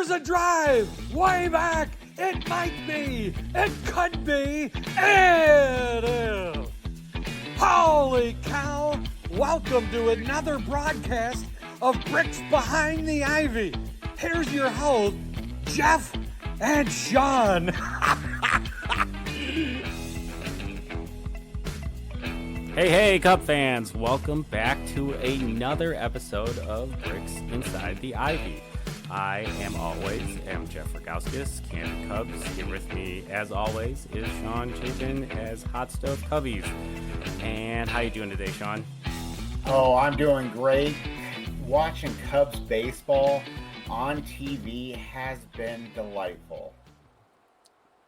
There's a drive way back. It might be. It could be. It is. Holy cow. Welcome to another broadcast of Bricks Behind the Ivy. Here's your host, Jeff and Sean. Hey, Cub fans. Welcome back to another episode of Bricks Inside the Ivy. I am Jeff Rogowskis, Camden Cubs. Here with me, as always, is Sean Chapin as Hot Stove Cubbies. And how you doing today, Sean? Oh, I'm doing great. Watching Cubs baseball on TV has been delightful.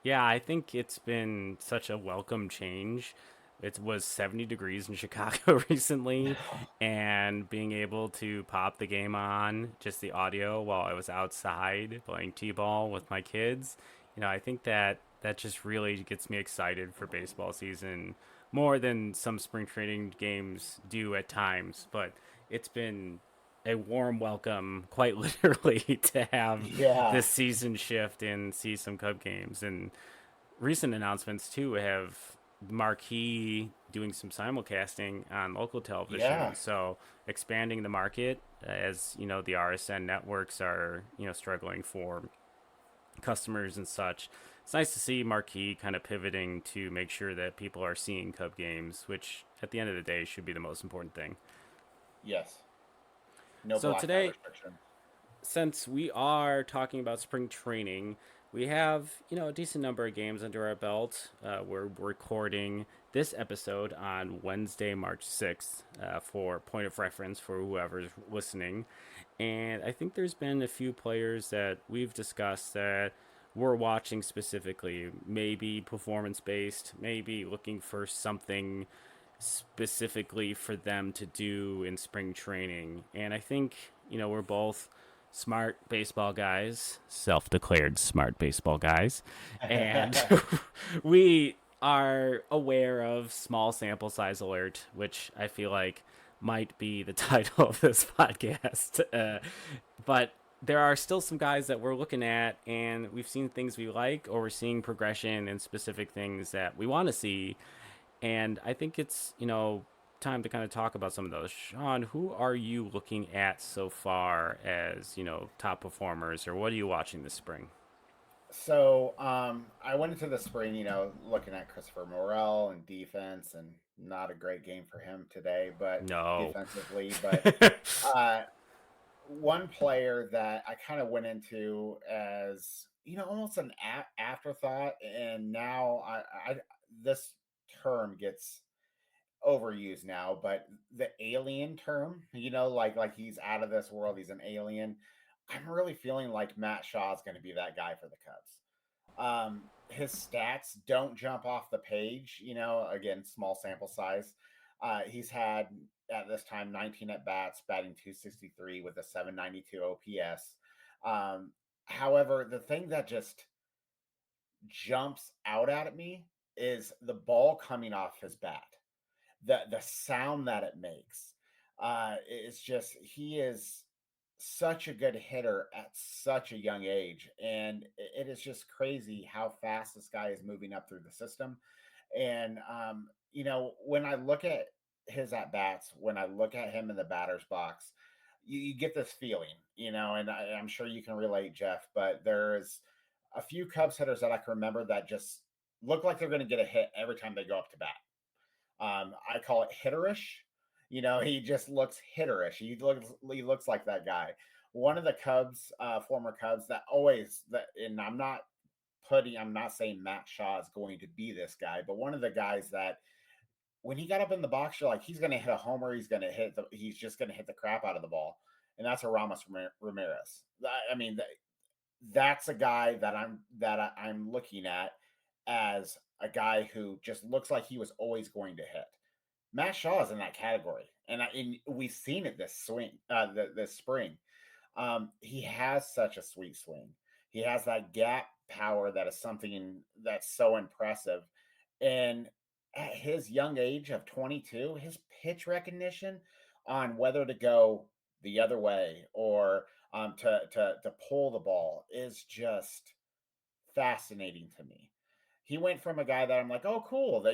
Yeah, I think it's been such a welcome change. It was 70 degrees in Chicago recently, and being able to pop the game on, just the audio, while I was outside playing t-ball with my kids, I think that just really gets me excited for baseball season more than some spring training games do at times. But it's been a warm welcome, quite literally, to have this season shift and see some Cub games. And recent announcements, too, have Marquee doing some simulcasting on local television, so expanding the market as the RSN networks are struggling for customers and such. It's nice to see Marquee kind of pivoting to make sure that people are seeing Cub games, which at the end of the day should be the most important thing. Yes. No. So today, since we are talking about spring training, we have, a decent number of games under our belt. We're recording this episode on Wednesday, March 6th, for point of reference for whoever's listening. And I think there's been a few players that we've discussed that we're watching specifically, maybe performance-based, maybe looking for something specifically for them to do in spring training. And I think, we're both smart baseball guys, self-declared smart baseball guys, and we are aware of small sample size alert, which I feel like might be the title of this podcast. But there are still some guys that we're looking at, and we've seen things we like, or we're seeing progression in specific things that we want to see. And I think it's, time to kind of talk about some of those. Sean, who are you looking at so far as, top performers, or what are you watching this spring? So I went into the spring, looking at Christopher Morel and defense, and not a great game for him today, but defensively. But one player that I kind of went into as, almost an afterthought, and now I this term gets overused now, but the alien term, like he's out of this world, he's an alien. I'm really feeling like Matt Shaw is going to be that guy for the Cubs. His stats don't jump off the page, again, small sample size. He's had at this time 19 at bats, batting .263 with a 792 OPS. However, the thing that just jumps out at me is the ball coming off his bat. The sound that it makes. It's just, he is such a good hitter at such a young age. And it is just crazy how fast this guy is moving up through the system. And, when I look at his at-bats, when I look at him in the batter's box, you get this feeling, and I'm sure you can relate, Jeff, but there's a few Cubs hitters that I can remember that just look like they're going to get a hit every time they go up to bat. I call it hitterish. He just looks hitterish. He looks like that guy. One of the Cubs, former Cubs, and I'm not saying Matt Shaw is going to be this guy, but one of the guys that when he got up in the box, you're like, he's going to hit a homer. He's just going to hit the crap out of the ball. And that's Ramos Ramirez. I mean, that's a guy that I'm looking at as a guy who just looks like he was always going to hit. Matt Shaw is in that category, and we've seen it this spring. He has such a sweet swing. He has that gap power that is something that's so impressive. And at his young age of 22, his pitch recognition on whether to go the other way or to pull the ball is just fascinating to me. He went from a guy that I'm like, oh, cool,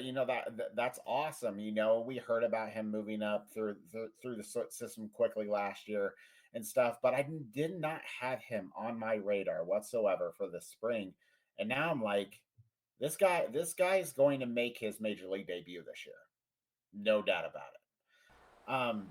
that's awesome. We heard about him moving up through the system quickly last year and stuff, but I did not have him on my radar whatsoever for the spring. And now I'm like, this guy is going to make his major league debut this year, no doubt about it.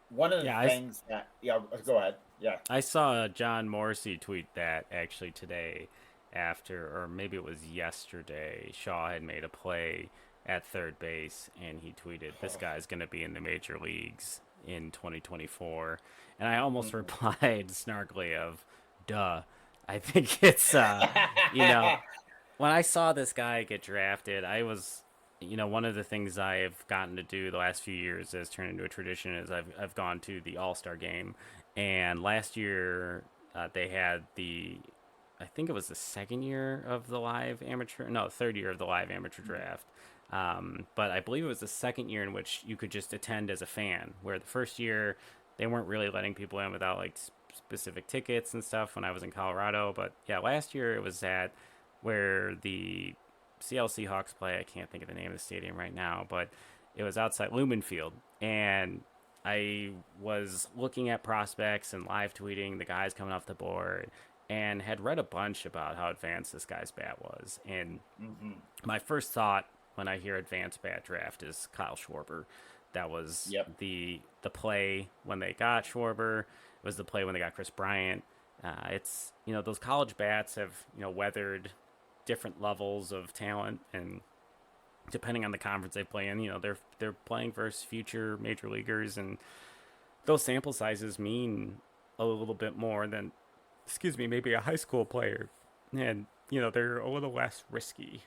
One of the things that go ahead. Yeah, I saw John Morrissey tweet that actually today, after, or maybe it was yesterday. Shaw had made a play at third base, and he tweeted, "This guy's going to be in the major leagues in 2024." And I almost replied snarkily of, "Duh." I think it's when I saw this guy get drafted, I was, one of the things I've gotten to do the last few years has turned into a tradition is I've gone to the All-Star game. And last year they had I think it was the second year of the third year of the live amateur draft. But I believe it was the second year in which you could just attend as a fan, where the first year they weren't really letting people in without like specific tickets and stuff when I was in Colorado. But yeah, last year it was where the Seattle Seahawks play. I can't think of the name of the stadium right now, but it was outside Lumen Field. And I was looking at prospects and live tweeting the guys coming off the board and had read a bunch about how advanced this guy's bat was. And my first thought when I hear advanced bat draft is Kyle Schwarber. That was the play when they got Schwarber. It was the play when they got Chris Bryant. It's, those college bats have, weathered different levels of talent, and depending on the conference they play in, they're playing versus future major leaguers, and those sample sizes mean a little bit more than, maybe a high school player, and they're a little less risky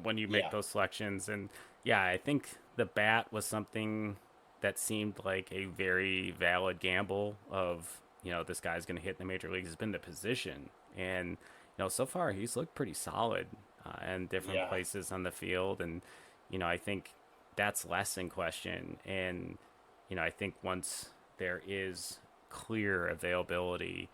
when you make those selections. And I think the bat was something that seemed like a very valid gamble of, this guy's going to hit in the major leagues. Has been the position, and so far he's looked pretty solid in different places on the field. And, I think that's less in question. And, I think once there is clear availability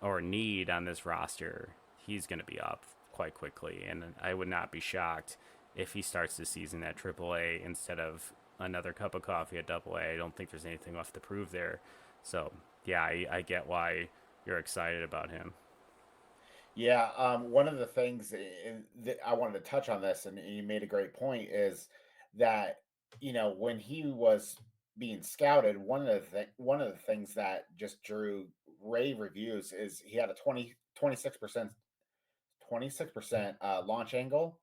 or need on this roster, he's going to be up quite quickly. And I would not be shocked if he starts the season at AAA instead of another cup of coffee at AA. I don't think there's anything left to prove there. So, I get why you're excited about him. Yeah, one of the things that I wanted to touch on this, and you made a great point, is that when he was being scouted, one of the things that just drew rave reviews is he had a 26% launch angle,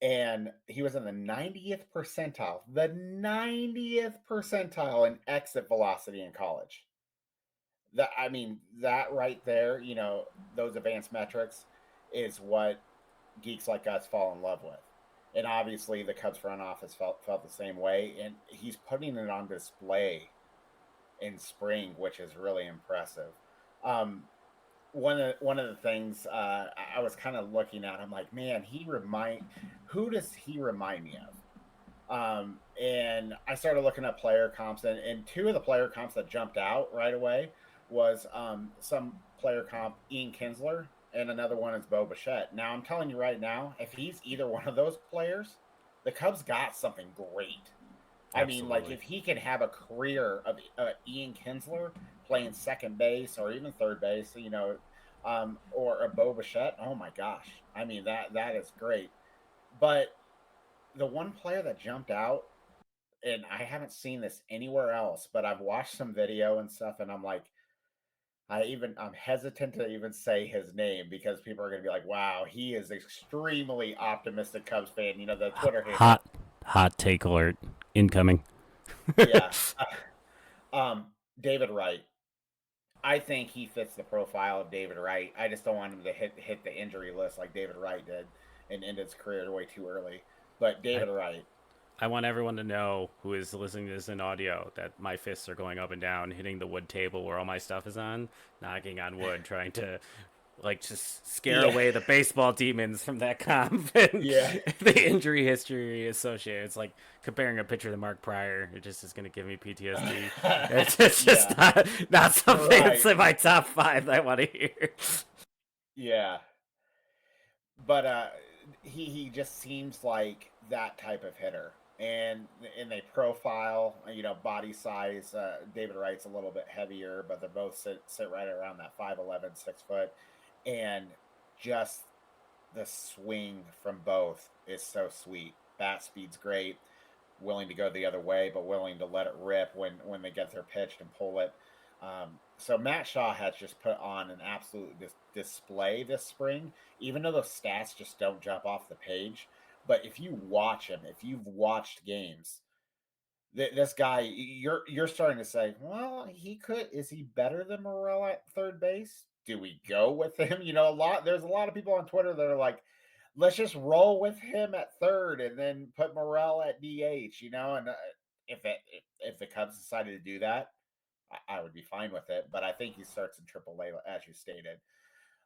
and he was in the 90th percentile in exit velocity in college. That right there, those advanced metrics is what geeks like us fall in love with. And obviously the Cubs front office felt the same way. And he's putting it on display in spring, which is really impressive. One of the things I was kind of looking at, I'm like, man, who does he remind me of? And I started looking at player comps, and two of the player comps that jumped out right away was some player comp, Ian Kinsler, and another one is Bo Bichette. Now, I'm telling you right now, if he's either one of those players, the Cubs got something great. Absolutely. Like if he can have a career of Ian Kinsler playing second base or even third base, or a Bo Bichette, oh my gosh. That is great. But the one player that jumped out, and I haven't seen this anywhere else, but I've watched some video and stuff, and I'm like, I'm hesitant to even say his name because people are going to be like, wow, he is extremely optimistic Cubs fan. The Twitter hate. Hot take alert incoming. Yeah. David Wright. I think he fits the profile of David Wright. I just don't want him to hit the injury list like David Wright did and end his career way too early. But David Wright. I want everyone to know who is listening to this in audio that my fists are going up and down, hitting the wood table where all my stuff is on, knocking on wood, trying to like just scare away the baseball demons from that comp and Yeah. the injury history associated. It's like comparing a pitcher to Mark Pryor. It just is going to give me PTSD. It's just not something that's in my top 5 that I want to hear. Yeah. But he just seems like that type of hitter. And they profile, body size. David Wright's a little bit heavier, but they both sit right around that 5'11", 6 foot. And just the swing from both is so sweet. Bat speed's great. Willing to go the other way, but willing to let it rip when they get their pitch and pull it. So Matt Shaw has just put on an absolute display this spring, even though those stats just don't jump off the page. But if you watch him, if you've watched games, this guy, you're starting to say, well, is he better than Morel at third base? Do we go with him? There's a lot of people on Twitter that are like, let's just roll with him at third and then put Morel at DH, and if the Cubs decided to do that, I would be fine with it. But I think he starts in AAA, as you stated.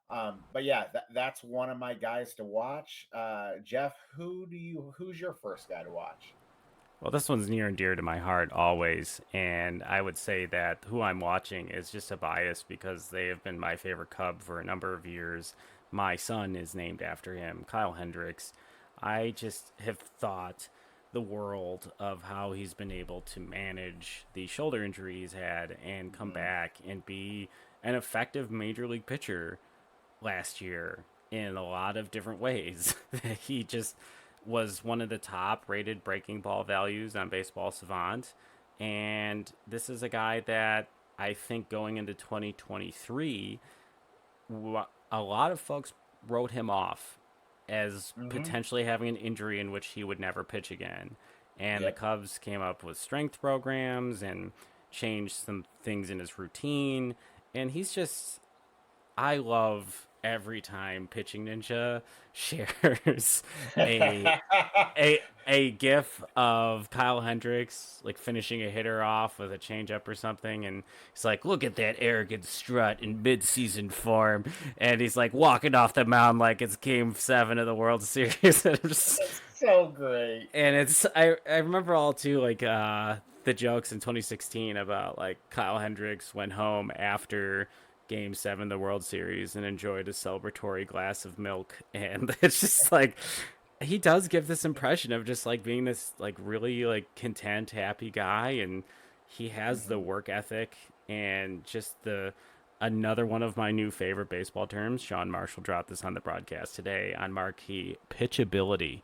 But yeah, that's one of my guys to watch. Jeff, who's your first guy to watch? Well, this one's near and dear to my heart always, and I would say that who I'm watching is just a bias because they have been my favorite Cub for a number of years. My son is named after him, Kyle Hendricks. I just have thought the world of how he's been able to manage the shoulder injury he's had and come back and be an effective major league pitcher last year in a lot of different ways. He just was one of the top rated breaking ball values on Baseball Savant. And this is a guy that I think going into 2023, a lot of folks wrote him off as potentially having an injury in which he would never pitch again. And the Cubs came up with strength programs and changed some things in his routine. And he's just, I love every time Pitching Ninja shares a gif of Kyle Hendricks like finishing a hitter off with a changeup or something, and he's like, "Look at that arrogant strut in mid-season form," and he's like walking off the mound like it's Game 7 of the World Series. And It's so great. And I remember all too like the jokes in 2016 about like Kyle Hendricks went home after Game 7 of the World Series and enjoyed a celebratory glass of milk. And it's just like, he does give this impression of just like being this like really like content, happy guy. And he has the work ethic and just another one of my new favorite baseball terms. Sean Marshall dropped this on the broadcast today on Marquee: pitchability.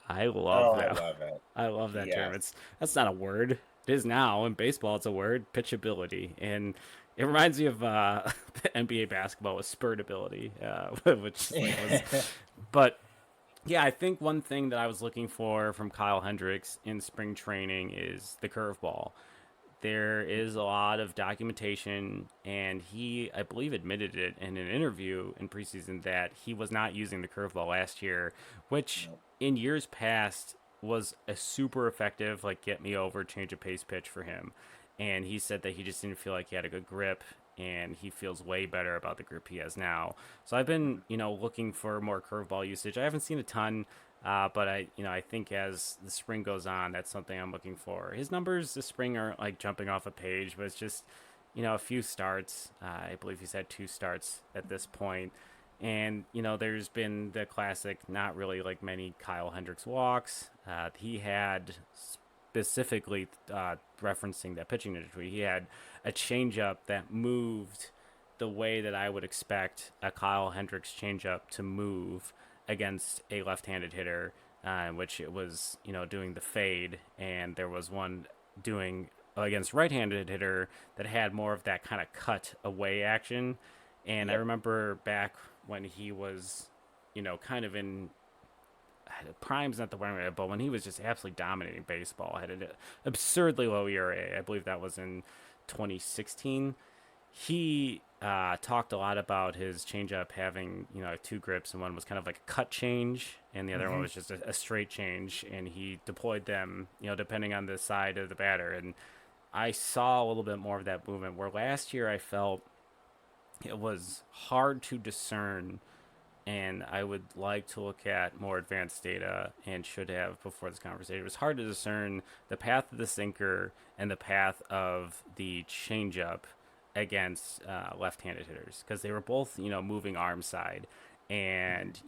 I love that. I love it. I love that term. That's not a word. It is now in baseball. It's a word, pitchability, and it reminds me of the NBA basketball with spurtability, which was. But yeah, I think one thing that I was looking for from Kyle Hendricks in spring training is the curveball. There is a lot of documentation, and he, I believe, admitted it in an interview in preseason that he was not using the curveball last year, which in years past was a super effective, like, get me over, change of pace pitch for him. And he said that he just didn't feel like he had a good grip, and he feels way better about the grip he has now. So I've been, looking for more curveball usage. I haven't seen a ton, but I think as the spring goes on, that's something I'm looking for. His numbers this spring are like jumping off a page, but it's just, a few starts. I believe he's had 2 starts at this point. And, there's been the classic, not really like many Kyle Hendricks walks. He had specifically referencing that pitching ninja tweet, he had a changeup that moved the way that I would expect a Kyle Hendricks changeup to move against a left-handed hitter, which it was, doing the fade, and there was one doing against right-handed hitter that had more of that kind of cut away action. And I remember back when he was, kind of in prime's not the word, but when he was just absolutely dominating baseball, had an absurdly low ERA. I believe that was in 2016. He talked a lot about his changeup having 2 grips, and one was kind of like a cut change, and the other one was just a straight change. And he deployed them, depending on the side of the batter. And I saw a little bit more of that movement. Where last year I felt it was hard to discern, and I would like to look at more advanced data and should have before this conversation. It was hard to discern the path of the sinker and the path of the changeup against left-handed hitters because they were both, moving arm side. And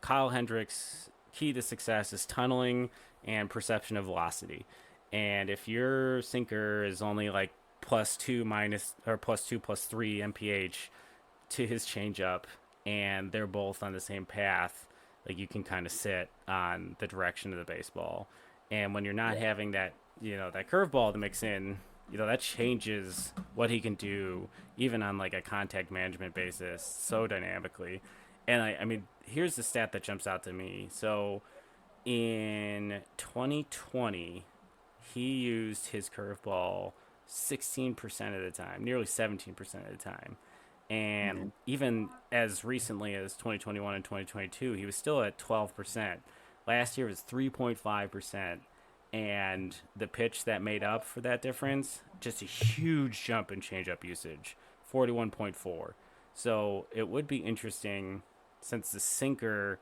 Kyle Hendricks' key to success is tunneling and perception of velocity. And if your sinker is only like +2 minus or +2 +3 mph to his changeup, and they're both on the same path, like you can kind of sit on the direction of the baseball. And when you're not having that, that curveball to mix in, that changes what he can do, even on like a contact management basis, so dynamically. And I mean, here's the stat that jumps out to me. So in 2020, he used his curveball 16% of the time, nearly 17% of the time. And even as recently as 2021 and 2022, he was still at 12%. Last year was 3.5%. And the pitch that made up for that difference, just a huge jump in changeup usage, 41.4. So it would be interesting since the sinker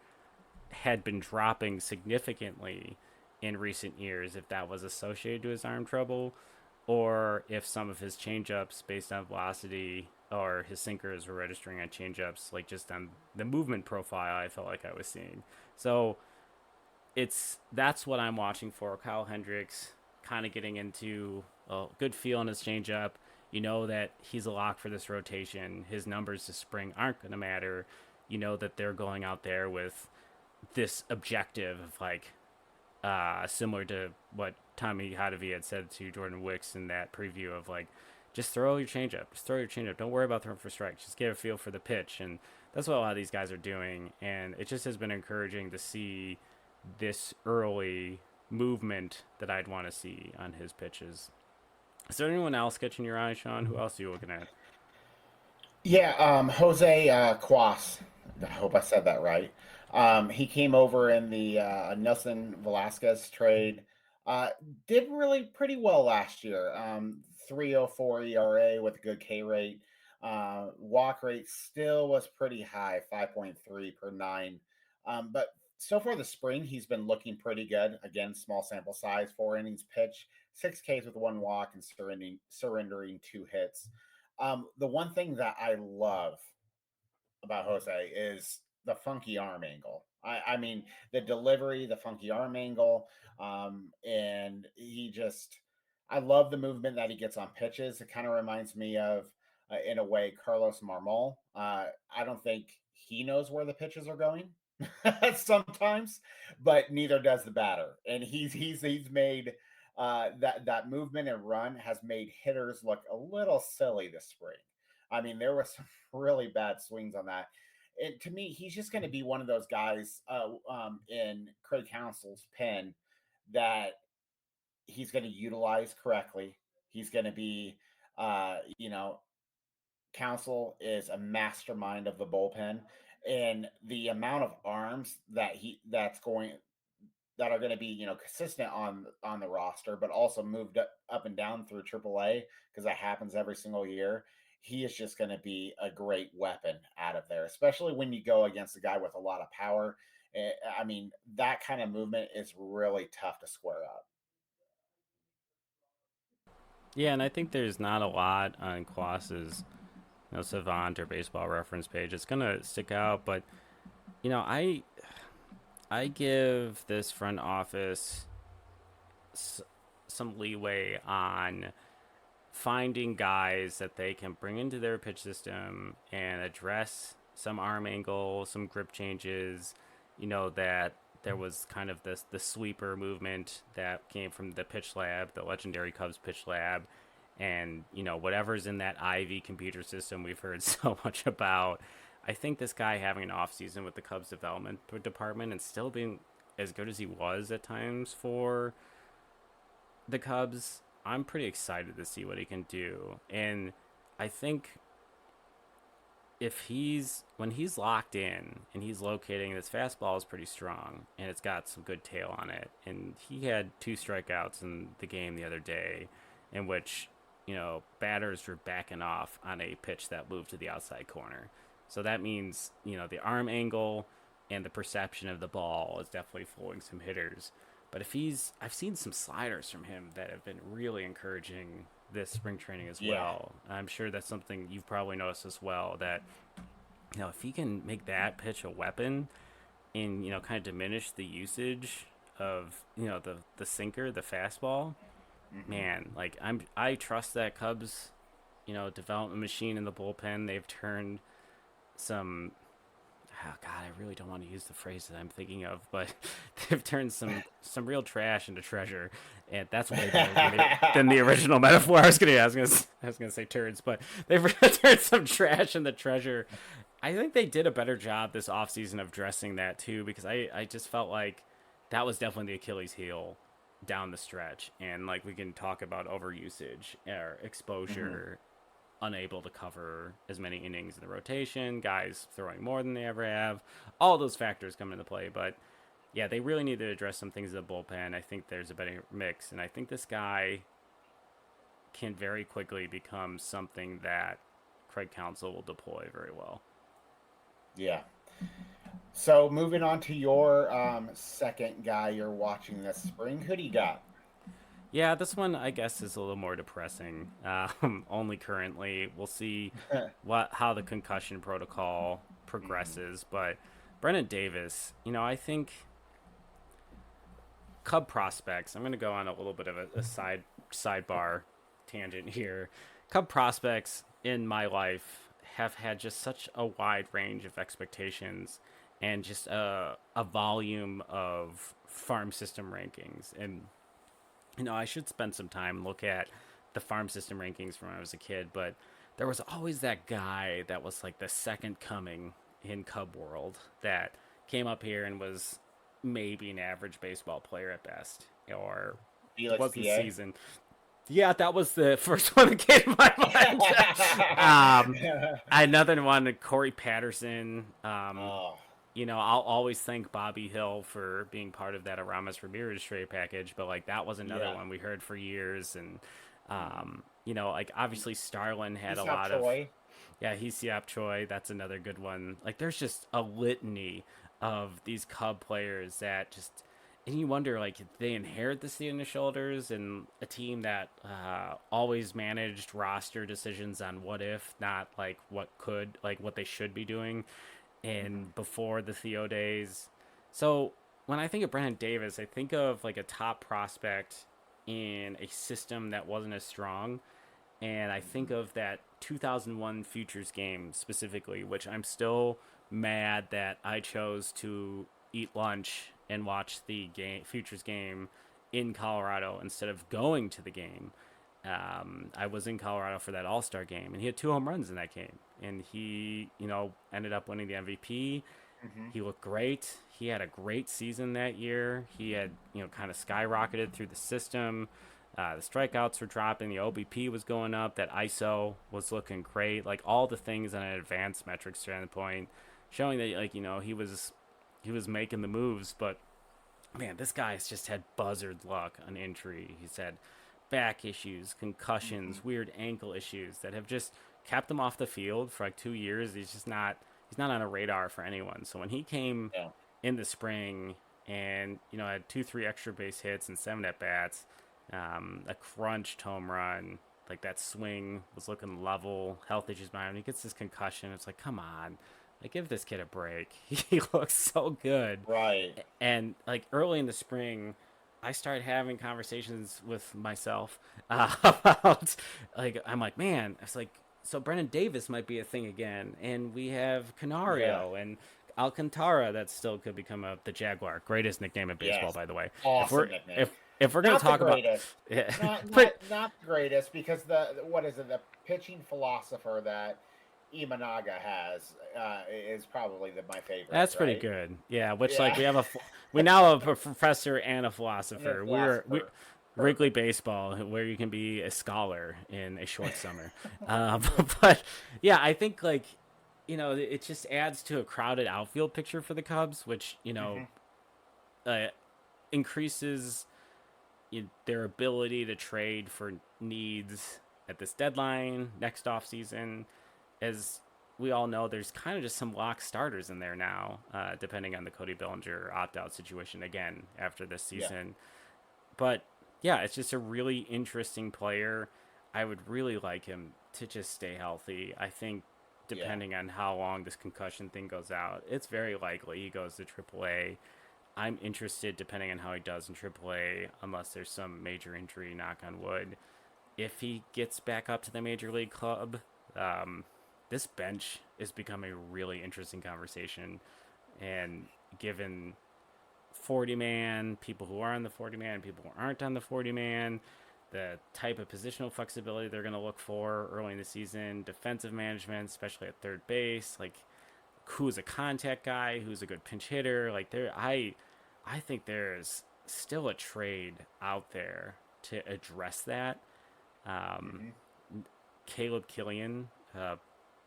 had been dropping significantly in recent years if that was associated to his arm trouble or if some of his changeups based on velocity or his sinkers were registering on changeups, like just on the movement profile I felt like I was seeing. So that's what I'm watching for. Kyle Hendricks kind of getting into a good feel on his changeup. You know that he's a lock for this rotation. His numbers this spring aren't going to matter. You know that they're going out there with this objective of like similar to what Tommy Hotovy had said to Jordan Wicks in that preview of like, just throw your changeup. Just throw your changeup. Don't worry about throwing for strikes. Just get a feel for the pitch. And that's what a lot of these guys are doing. And it just has been encouraging to see this early movement that I'd want to see on his pitches. Is there anyone else catching your eye, Sean? Who else are you looking at? Yeah, Jose Cuas. I hope I said that right. He came over in the Nelson Velasquez trade. Uh, did really pretty well last year. 3.04 ERA with a good K rate. Walk rate still was pretty high, 5.3 per nine. But so far this spring, he's been looking pretty good. Again, small sample size, 4 innings pitch, 6 Ks with 1 walk, and surrendering 2 hits. The one thing that I love about Jose is the funky arm angle. I mean, the delivery, the funky arm angle, and I love the movement that he gets on pitches. It kind of reminds me of, in a way, Carlos Marmol. I don't think he knows where the pitches are going sometimes, but neither does the batter. And he's made that movement and run has made hitters look a little silly this spring. I mean, there were some really bad swings on that. To me, he's just going to be one of those guys in Craig Counsell's pen that he's going to utilize correctly. He's going to be, Counsell is a mastermind of the bullpen, and the amount of arms that are going to be consistent on the roster, but also moved up and down through AAA because that happens every single year. He is just going to be a great weapon out of there, especially when you go against a guy with a lot of power. I mean, that kind of movement is really tough to square up. Yeah, and I think there's not a lot on Quas's Savant or Baseball Reference page. It's gonna stick out, but I give this front office some leeway on finding guys that they can bring into their pitch system and address some arm angle, some grip changes, that there was kind of the sweeper movement that came from the pitch lab, the legendary Cubs pitch lab, and whatever's in that Ivy computer system we've heard so much about. I think this guy having an off season with the Cubs development department and still being as good as he was at times for the Cubs, I'm pretty excited to see what he can do. And I think when he's locked in and he's locating, his fastball is pretty strong and it's got some good tail on it. And he had 2 strikeouts in the game the other day, in which batters were backing off on a pitch that moved to the outside corner. So that means, the arm angle and the perception of the ball is definitely fooling some hitters. But I've seen some sliders from him that have been really encouraging this spring training as well. I'm sure that's something you've probably noticed as well, that, if he can make that pitch a weapon and, kind of diminish the usage of, the sinker, the fastball, man, like I trust that Cubs, development machine in the bullpen. They've turned some, oh God, I really don't want to use the phrase that I'm thinking of, but they've turned some real trash into treasure, and that's way better than the original metaphor. I was gonna say turds, but they've turned some trash into treasure. I think they did a better job this offseason of addressing that too, because I just felt like that was definitely the Achilles heel down the stretch, and like we can talk about overusage or exposure, unable to cover as many innings in the rotation, guys throwing more than they ever have, all those factors come into play. But yeah, they really need to address some things in the bullpen. I think there's a better mix, and I think this guy can very quickly become something that Craig Counsell will deploy very well. Yeah. So moving on to your second guy you're watching this spring, who do you got? Yeah, this one I guess is a little more depressing. Only currently, we'll see how the concussion protocol progresses. But Brennan Davis, I think Cub prospects. I'm going to go on a little bit of a sidebar tangent here. Cub prospects in my life have had just such a wide range of expectations and just a volume of farm system rankings. And I should spend some time look at the farm system rankings from when I was a kid, but there was always that guy that was like the second coming in Cub world that came up here and was maybe an average baseball player at best, or was the season. Yeah, that was the first one that came to my mind. Another one, Corey Patterson. I'll always thank Bobby Hill for being part of that Aramis Ramirez trade package, but like that was another one we heard for years. And like obviously Starlin had a lot of Hesiap Choi. That's another good one. Like there's just a litany of these Cub players that just, and you wonder, like, they inherit this on their shoulders, and a team that always managed roster decisions on what if, not like what could, like what they should be doing. And before the Theo days. So when I think of Brennan Davis, I think of like a top prospect in a system that wasn't as strong. And I think of that 2001 Futures game specifically, which I'm still mad that I chose to eat lunch and watch the Futures game in Colorado instead of going to the game. I was in Colorado for that All-Star game, and he had 2 home runs in that game. And he, ended up winning the MVP. He looked great. He had a great season that year. He had, kind of skyrocketed through the system. The strikeouts were dropping. The OBP was going up. That ISO was looking great. Like all the things on an advanced metrics standpoint, showing that, like, he was making the moves. But man, this guy's just had buzzard luck on injury. He's had back issues, concussions, weird ankle issues that have just kept him off the field for like 2 years. He's not on a radar for anyone. So when he came in the spring and, had 2-3 extra base hits and 7 at bats, a crunched home run, like that swing was looking level, health issues behind him. He gets this concussion. It's like, come on, like give this kid a break. He looks so good. Right. And like early in the spring, I started having conversations with myself about, like, I'm like, man, it's like, so Brennan Davis might be a thing again. And we have Canario and Alcantara that still could become the Jaguar. Greatest nickname in baseball, by the way. Awesome nickname. If we're going to talk about... Not the greatest, because the pitching philosopher that Imanaga has is probably my favorite. That's pretty good. Yeah, like we now have a professor and a philosopher. We're Wrigley baseball, where you can be a scholar in a short summer. But yeah, I think like it just adds to a crowded outfield picture for the Cubs, which increases their ability to trade for needs at this deadline next off season, as we all know, there's kind of just some lock starters in there now, depending on the Cody Bellinger opt-out situation again after this season. But yeah, it's just a really interesting player. I would really like him to just stay healthy. I think depending on how long this concussion thing goes out, it's very likely he goes to AAA. I'm interested, depending on how he does in AAA, unless there's some major injury, knock on wood. If he gets back up to the major league club, this bench is becoming a really interesting conversation. And given 40 man, people who are on the 40 man, people who aren't on the 40 man, the type of positional flexibility they're going to look for early in the season, defensive management, especially at third base, like who's a contact guy, who's a good pinch hitter. Like I think there's still a trade out there to address that. Caleb Killian,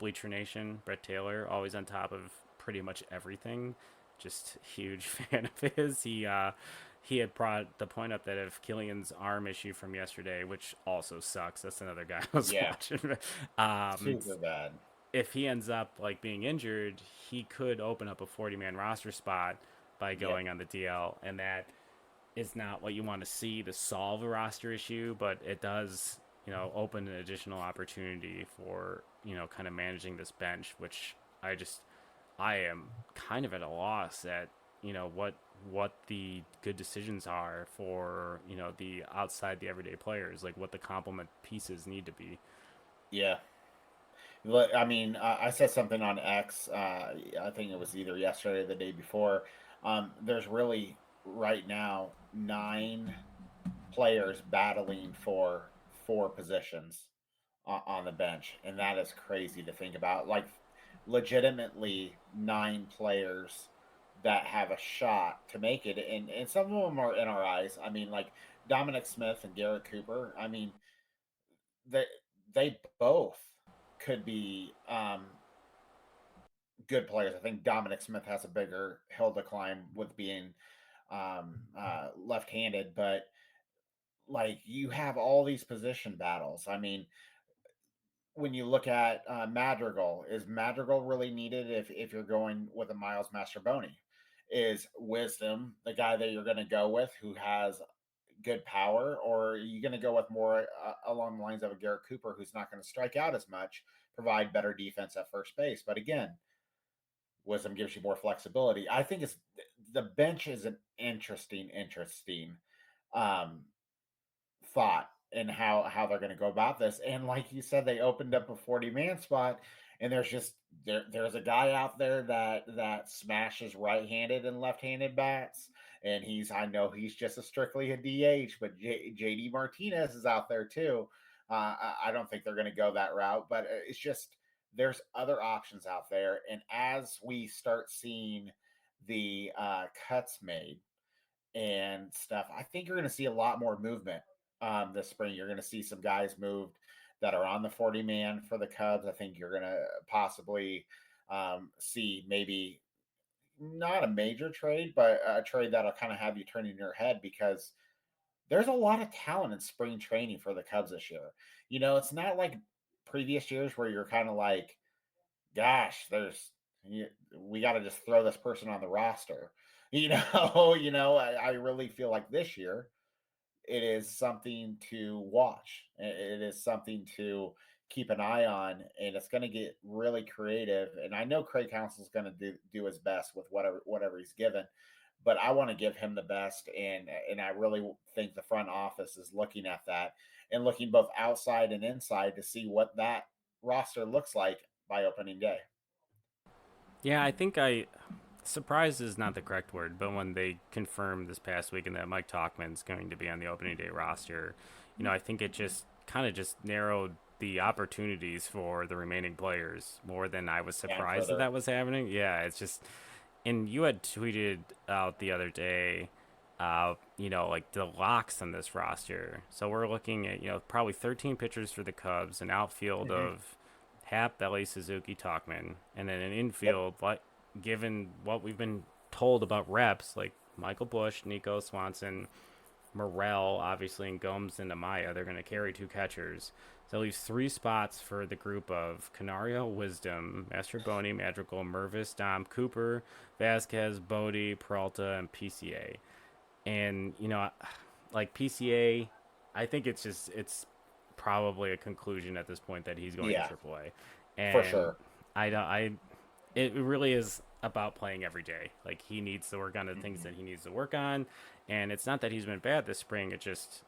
BleacherNation, Brett Taylor, always on top of pretty much everything. Just huge fan of his. He had brought the point up that if Killian's arm issue from yesterday, which also sucks, that's another guy I was watching. Super bad. If he ends up like being injured, he could open up a 40-man roster spot by going on the DL, and that is not what you want to see to solve a roster issue, but it does, open an additional opportunity for, kind of managing this bench, which I am kind of at a loss at, what the good decisions are for, the outside the everyday players, like what the complement pieces need to be. Yeah. I mean, I said something on X. I think it was either yesterday or the day before. There's really right now 9 players battling for 4 positions on the bench, and that is crazy to think about. Like, legitimately 9 players that have a shot to make it, and some of them are in our eyes. I mean, like Dominic Smith and Garrett Cooper. I mean, they they both could be good players. I think Dominic Smith has a bigger hill to climb with being left-handed, but like you have all these position battles. I mean, when you look at Madrigal, is Madrigal really needed if you're going with a Miles Mastroboni? Is Wisdom the guy that you're going to go with who has good power, or are you going to go with more along the lines of a Garrett Cooper who's not going to strike out as much, provide better defense at first base? But again, Wisdom gives you more flexibility. I think it's the bench is an interesting um, thought in how they're going to go about this. And like you said, they opened up a 40-man spot, and there's a guy out there that smashes right-handed and left-handed bats, and I know he's just strictly a DH, but JD Martinez is out there too. I don't think they're going to go that route, but it's just there's other options out there. And as we start seeing the cuts made and stuff, I think you're going to see a lot more movement this spring. You're going to see some guys moved that are on the 40-man for the Cubs. I think you're going to possibly see maybe not a major trade, but a trade that'll kind of have you turning your head, because there's a lot of talent in spring training for the Cubs this year. It's not like previous years where you're kind of like, gosh, we got to just throw this person on the roster. I really feel like this year it is something to watch. It is something to keep an eye on, and it's going to get really creative. And I know Craig Counsell's going to do his best with whatever he's given, but I want to give him the best. And I really think the front office is looking at that and looking both outside and inside to see what that roster looks like by opening day. Yeah, I think surprised is not the correct word, but when they confirmed this past week and that Mike Tauchman's going to be on the opening day roster, I think it just kind of just narrowed the opportunities for the remaining players more than I was surprised that was happening. Yeah, it's just, and you had tweeted out the other day, like the locks on this roster. So we're looking at, probably 13 pitchers for the Cubs, an outfield of Happ, Belly, Suzuki, Tauchman, and then an infield, like, given what we've been told about reps, like Michael Busch, Nico Swanson, Morel, obviously, and Gomes and Amaya, they're going to carry 2 catchers. So that leaves 3 spots for the group of Canario, Wisdom, Mastrobuoni, Madrigal, Mervis, Dom, Cooper, Vasquez, Bodie, Peralta, and PCA. And, like PCA, I think it's probably a conclusion at this point that he's going to Yeah, AAA. for And sure. it really is about playing every day. Like he needs to work on the things Hmm. that he needs to work on, and it's not that he's been bad this spring. It just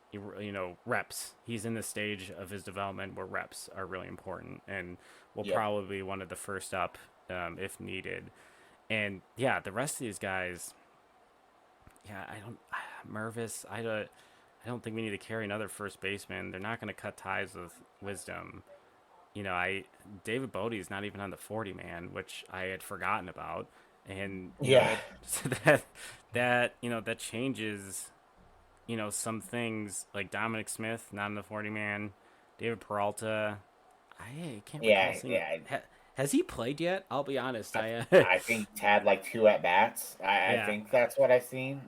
reps. He's in the stage of his development where reps are really important, and will Yep. probably be one of the first up if needed. And yeah, the rest of these guys, yeah, I don't Mervis. I don't think we need to carry another first baseman. They're not going to cut ties with Wisdom. I David Bodie's not even on the 40 man, which I had forgotten about, and Yeah. that that changes some things like Dominic Smith not on the 40 man, David Peralta. I can't recall Yeah. seeing. Yeah. Has he played yet? I'll be honest. I, I I think he's had like 2 at bats. I yeah. think that's what I've seen.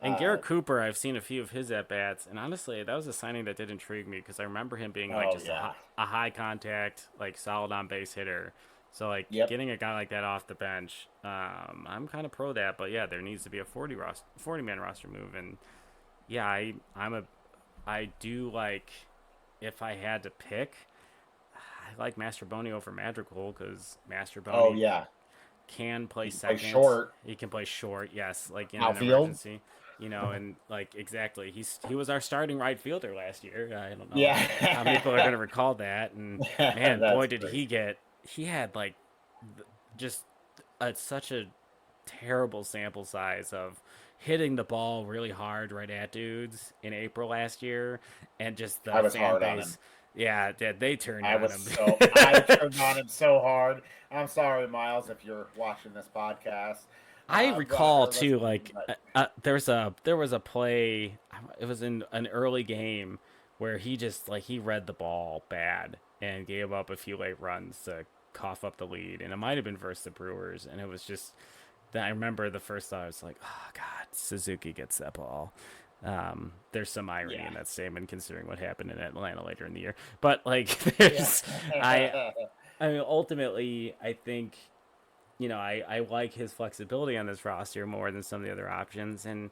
And Garrett Uh, Cooper, I've seen a few of his at bats, and honestly, that was a signing that did intrigue me because I remember him being like oh just yeah. a high contact, like solid on base hitter. So like Yep. getting a guy like that off the bench, I'm kind of pro that. But yeah, there needs to be a 40 man roster move, and yeah, I do like if I had to pick, I like Masterboni over Madrigal because Oh Masterboni yeah. can play He can play second. short He can play short, yes, like in an outfield. emergency, and like exactly. He was our starting right fielder last year. I don't know how many people are Yeah. gonna recall that. And man, boy, That's did crazy. he had like just such a terrible sample size of hitting the ball really hard right at dudes in April last year, and just I the was fan hard on him. base. Yeah, they turned on him. I turned on him so hard. I'm sorry, Miles, if you're watching this podcast, I but recall or too, listening. like But there was a play. It was in an early game where he just like he read the ball bad and gave up a few late runs to cough up the lead, and it might have been versus the Brewers, and it was just that I remember the first thought was like, oh God, Suzuki gets that ball. There's some irony yeah, in that statement considering what happened in Atlanta later in the year, but like yeah, I I mean ultimately I think I like his flexibility on this roster more than some of the other options. And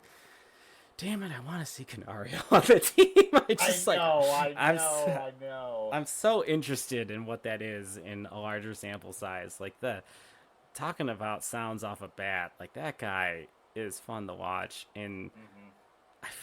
damn it, I want to see Canario on the team. I I just like, know, I I'm, know, I know. I'm so interested in what that is in a larger sample size. Like talking about sounds off a bat, like that guy is fun to watch. And Hmm.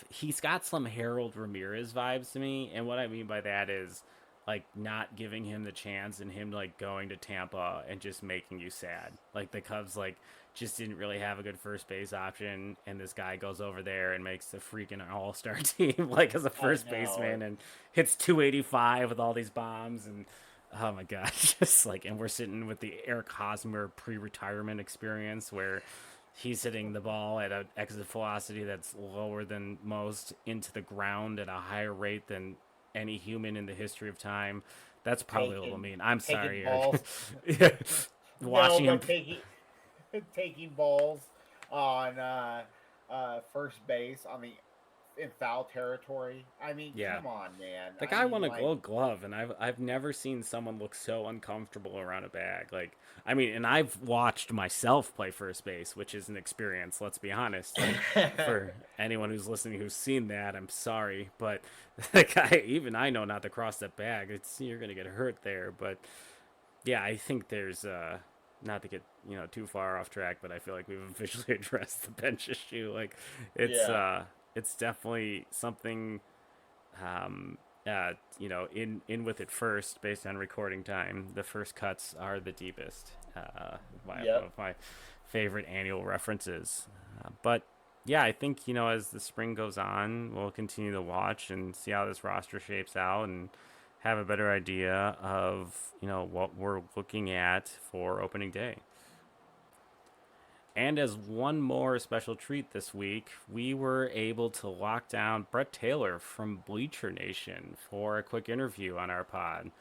he's got some Harold Ramirez vibes to me. And what I mean by that is like not giving him the chance and him like going to Tampa and just making you sad. Like the Cubs like just didn't really have a good first base option, and this guy goes over there and makes the freaking all-star team like as a I first know. baseman and hits 285 with all these bombs. And oh my god, just like, and we're sitting with the Eric Hosmer pre-retirement experience where he's hitting the ball at an exit velocity that's lower than most into the ground at a higher rate than any human in the history of time. That's probably a little Taking mean. I'm taking sorry, Eric. balls. Yeah. No, Watching him. but taking balls on first base on the in foul territory. I mean, Yeah. come on, man. The I guy mean, won a like, Gold Glove, and I've never seen someone look so uncomfortable around a bag. Like, I mean, and I've watched myself play first base, which is an experience. Let's be honest. Like, for anyone who's listening who's seen that, I'm sorry, but the guy, even I know not to cross that bag. It's you're gonna get hurt there. But yeah, I think there's not to get too far off track, but I feel like we've officially addressed the bench issue. Like, it's yeah, uh, it's definitely something um, in with it first based on recording time. The first cuts are the deepest. One yep, of my favorite annual references. But yeah, I think as the spring goes on, we'll continue to watch and see how this roster shapes out and have a better idea of what we're looking at for opening day. And as one more special treat this week, we were able to lock down Brett Taylor from BleacherNation for a quick interview on our pod.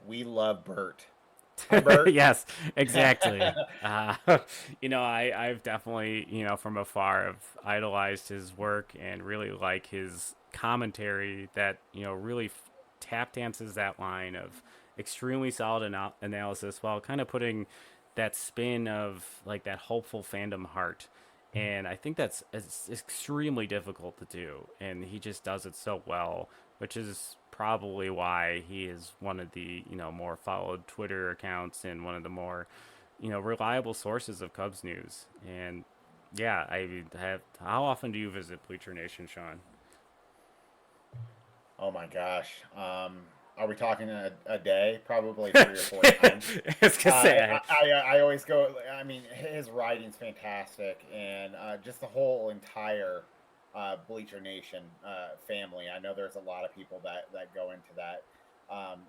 we love Bert. Hi, Bert. Yes, exactly. I've definitely, from afar, have idolized his work and really like his commentary that, really tap dances that line of extremely solid analysis while kind of putting that spin of like that hopeful fandom heart. And I think that's it's extremely difficult to do, and he just does it so well, which is probably why he is one of the more followed Twitter accounts and one of the more reliable sources of Cubs news. And yeah, I have. How often do you visit Bleacher Nation, Sean? Oh my gosh. Are we talking a day? Probably 3 or 4 times. I was gonna say, I always go. I mean, his writing's fantastic, and just the whole entire Bleacher Nation family. I know there's a lot of people that go into that. Um,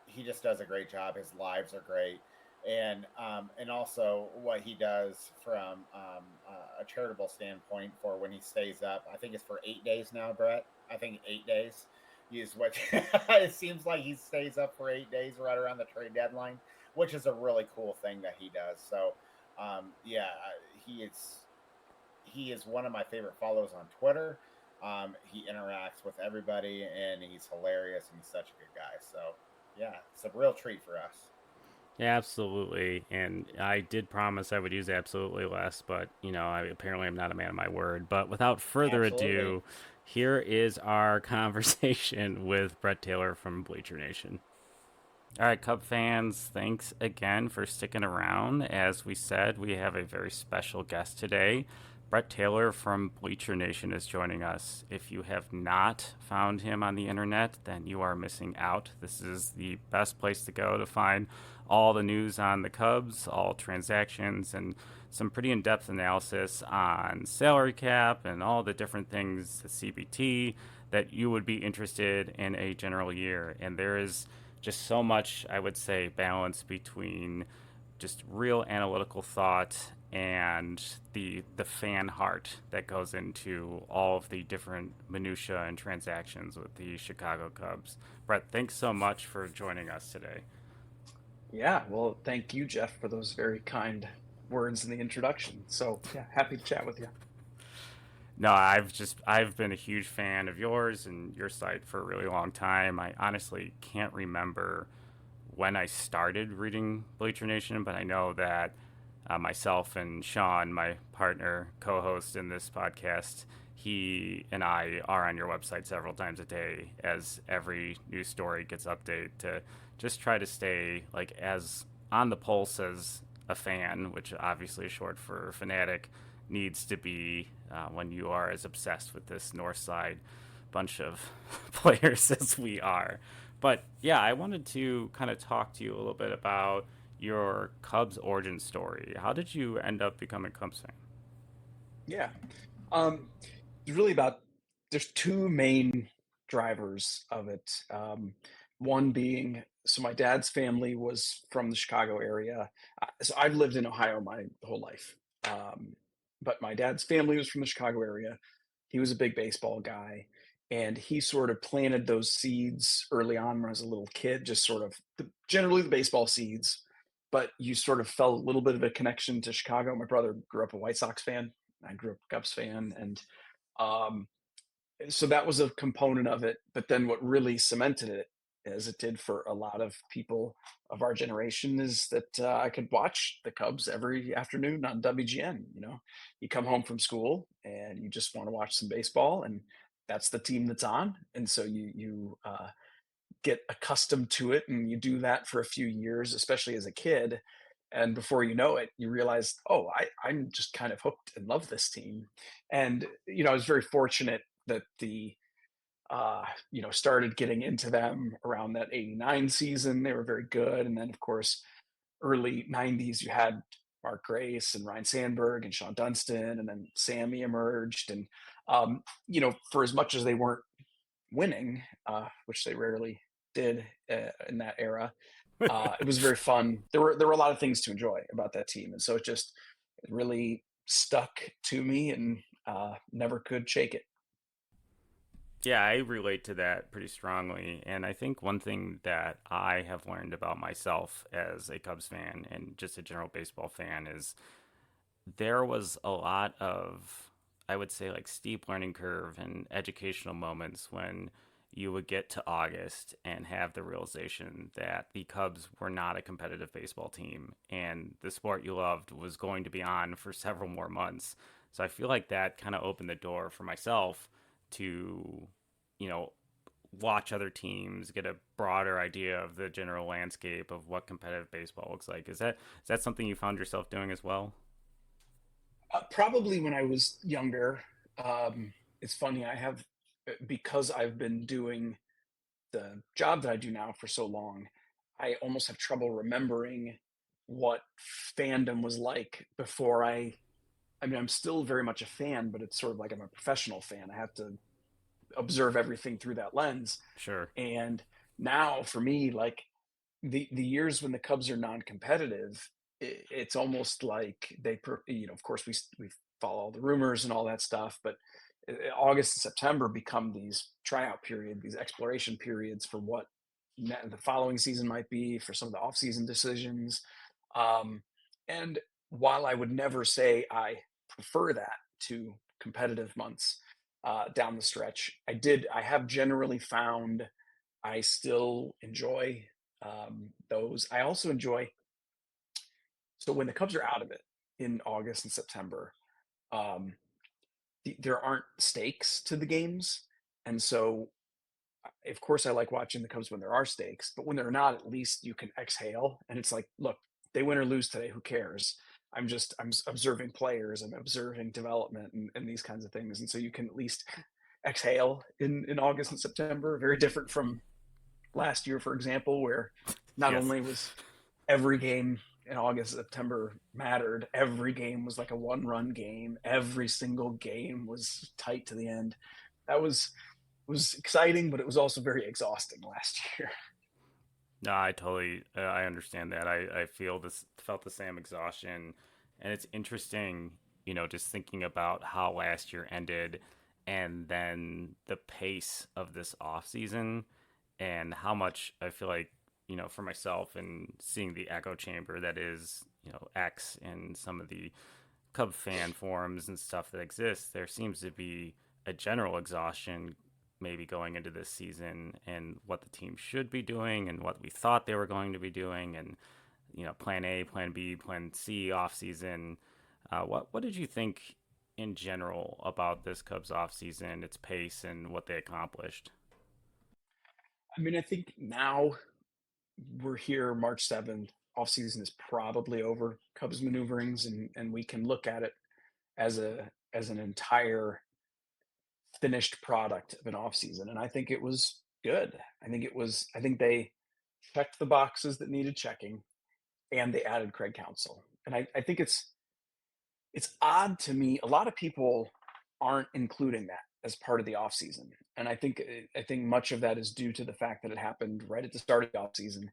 he just does a great job. His lives are great, and also what he does from a charitable standpoint for when he stays up. I think it's for 8 days now, Brett. I think 8 days is what it seems like. He stays up for 8 days right around the trade deadline, which is a really cool thing that he does. So yeah, he is one of my favorite follows on Twitter. He interacts with everybody, and he's hilarious, and he's such a good guy. So yeah, it's a real treat for us. yeah, absolutely. And I did promise I would use absolutely less, but I apparently am not a man of my word. But without further Absolutely. ado, here is our conversation with Brett Taylor from Bleacher Nation. All right, Cub fans, thanks again for sticking around. As we said, we have a very special guest today. Brett Taylor from Bleacher Nation is joining us. If you have not found him on the internet, then you are missing out. This is the best place to go to find all the news on the Cubs, all transactions, and some pretty in depth analysis on salary cap and all the different things, the CBT, that you would be interested in a general year. And there is just so much, I would say, balance between just real analytical thought and the fan heart that goes into all of the different minutia and transactions with the Chicago Cubs. Brett, thanks so much for joining us today. Yeah, well, thank you, Jeff, for those very kind words in the introduction. So, yeah, happy to chat with you. No, I've been a huge fan of yours and your site for a really long time. I honestly can't remember when I started reading Bleacher Nation, but I know that myself and Sean, my partner, co-host in this podcast, he and I are on your website several times a day as every news story gets updated to just try to stay like as on the pulse as a fan, which obviously is short for fanatic, needs to be when you are as obsessed with this North Side bunch of players as we are. But yeah, I wanted to kind of talk to you a little bit about your Cubs origin story. How did you end up becoming a Cubs fan? Yeah. It's really about there's two main drivers of it. One being, so my dad's family was from the Chicago area. So I've lived in Ohio my whole life. But my dad's family was from the Chicago area. He was a big baseball guy, and he sort of planted those seeds early on when I was a little kid, just sort of generally the baseball seeds. But you sort of felt a little bit of a connection to Chicago. My brother grew up a White Sox fan. I grew up a Cubs fan, and um, so that was a component of it. But then what really cemented it, as it did for a lot of people of our generation, is that I could watch the Cubs every afternoon on WGN. You come home from school and you just want to watch some baseball, and that's the team that's on, and so you get accustomed to it, and you do that for a few years, especially as a kid. And before you know it, you realize, oh, I'm just kind of hooked and love this team. And I was very fortunate that started getting into them around that 89 season. They were very good. And then, of course, early 90s, you had Mark Grace and Ryan Sandberg and Sean Dunston, and then Sammy emerged. And, for as much as they weren't winning, which they rarely did in that era, it was very fun. There were a lot of things to enjoy about that team, and so it really stuck to me, and never could shake it. Yeah, I relate to that pretty strongly. And I think one thing that I have learned about myself as a Cubs fan and just a general baseball fan is there was a lot of, I would say, like steep learning curve and educational moments when you would get to August and have the realization that the Cubs were not a competitive baseball team and the sport you loved was going to be on for several more months. So I feel like that kind of opened the door for myself to, you know, watch other teams, get a broader idea of the general landscape of what competitive baseball looks like. Is that something you found yourself doing as well? Probably when I was younger. It's funny, because I've been doing the job that I do now for so long, I almost have trouble remembering what fandom was like before I mean, I'm still very much a fan, but it's sort of like I'm a professional fan. I have to observe everything through that lens. Sure. And now for me, like the years when the Cubs are non-competitive, it's almost like of course we follow all the rumors and all that stuff, but August and September become these tryout period, these exploration periods for what the following season might be, for some of the off-season decisions. Um, and while I would never say I prefer that to competitive months down the stretch, I have generally found I still enjoy those. I also enjoy, so when the Cubs are out of it in August and September, um, there aren't stakes to the games. And so, of course, I like watching the Cubs when there are stakes, but when they're not, at least you can exhale. And it's like, look, they win or lose today, who cares? I'm observing players, I'm observing development and these kinds of things. And so you can at least exhale in August and September, very different from last year, for example, where not Yes. only was every game in August, September mattered, every game was like a one-run game. Every single game was tight to the end. That was exciting, but it was also very exhausting last year. No, I totally, I understand that. I felt the same exhaustion, and it's interesting, just thinking about how last year ended, and then the pace of this off season, and how much I feel like, for myself and seeing the echo chamber that is, X and some of the Cub fan forums and stuff that exists, there seems to be a general exhaustion maybe going into this season and what the team should be doing and what we thought they were going to be doing and plan A, plan B, plan C off season. What did you think in general about this Cubs off season, its pace and what they accomplished? I mean, I think now we're here March 7th. Offseason is probably over. Cubs maneuverings, and we can look at it as an entire finished product of an offseason. And I think it was good. I think they checked the boxes that needed checking, and they added Craig Counsell. And I think it's odd to me. A lot of people aren't including that as part of the offseason. And I think much of that is due to the fact that it happened right at the start of the offseason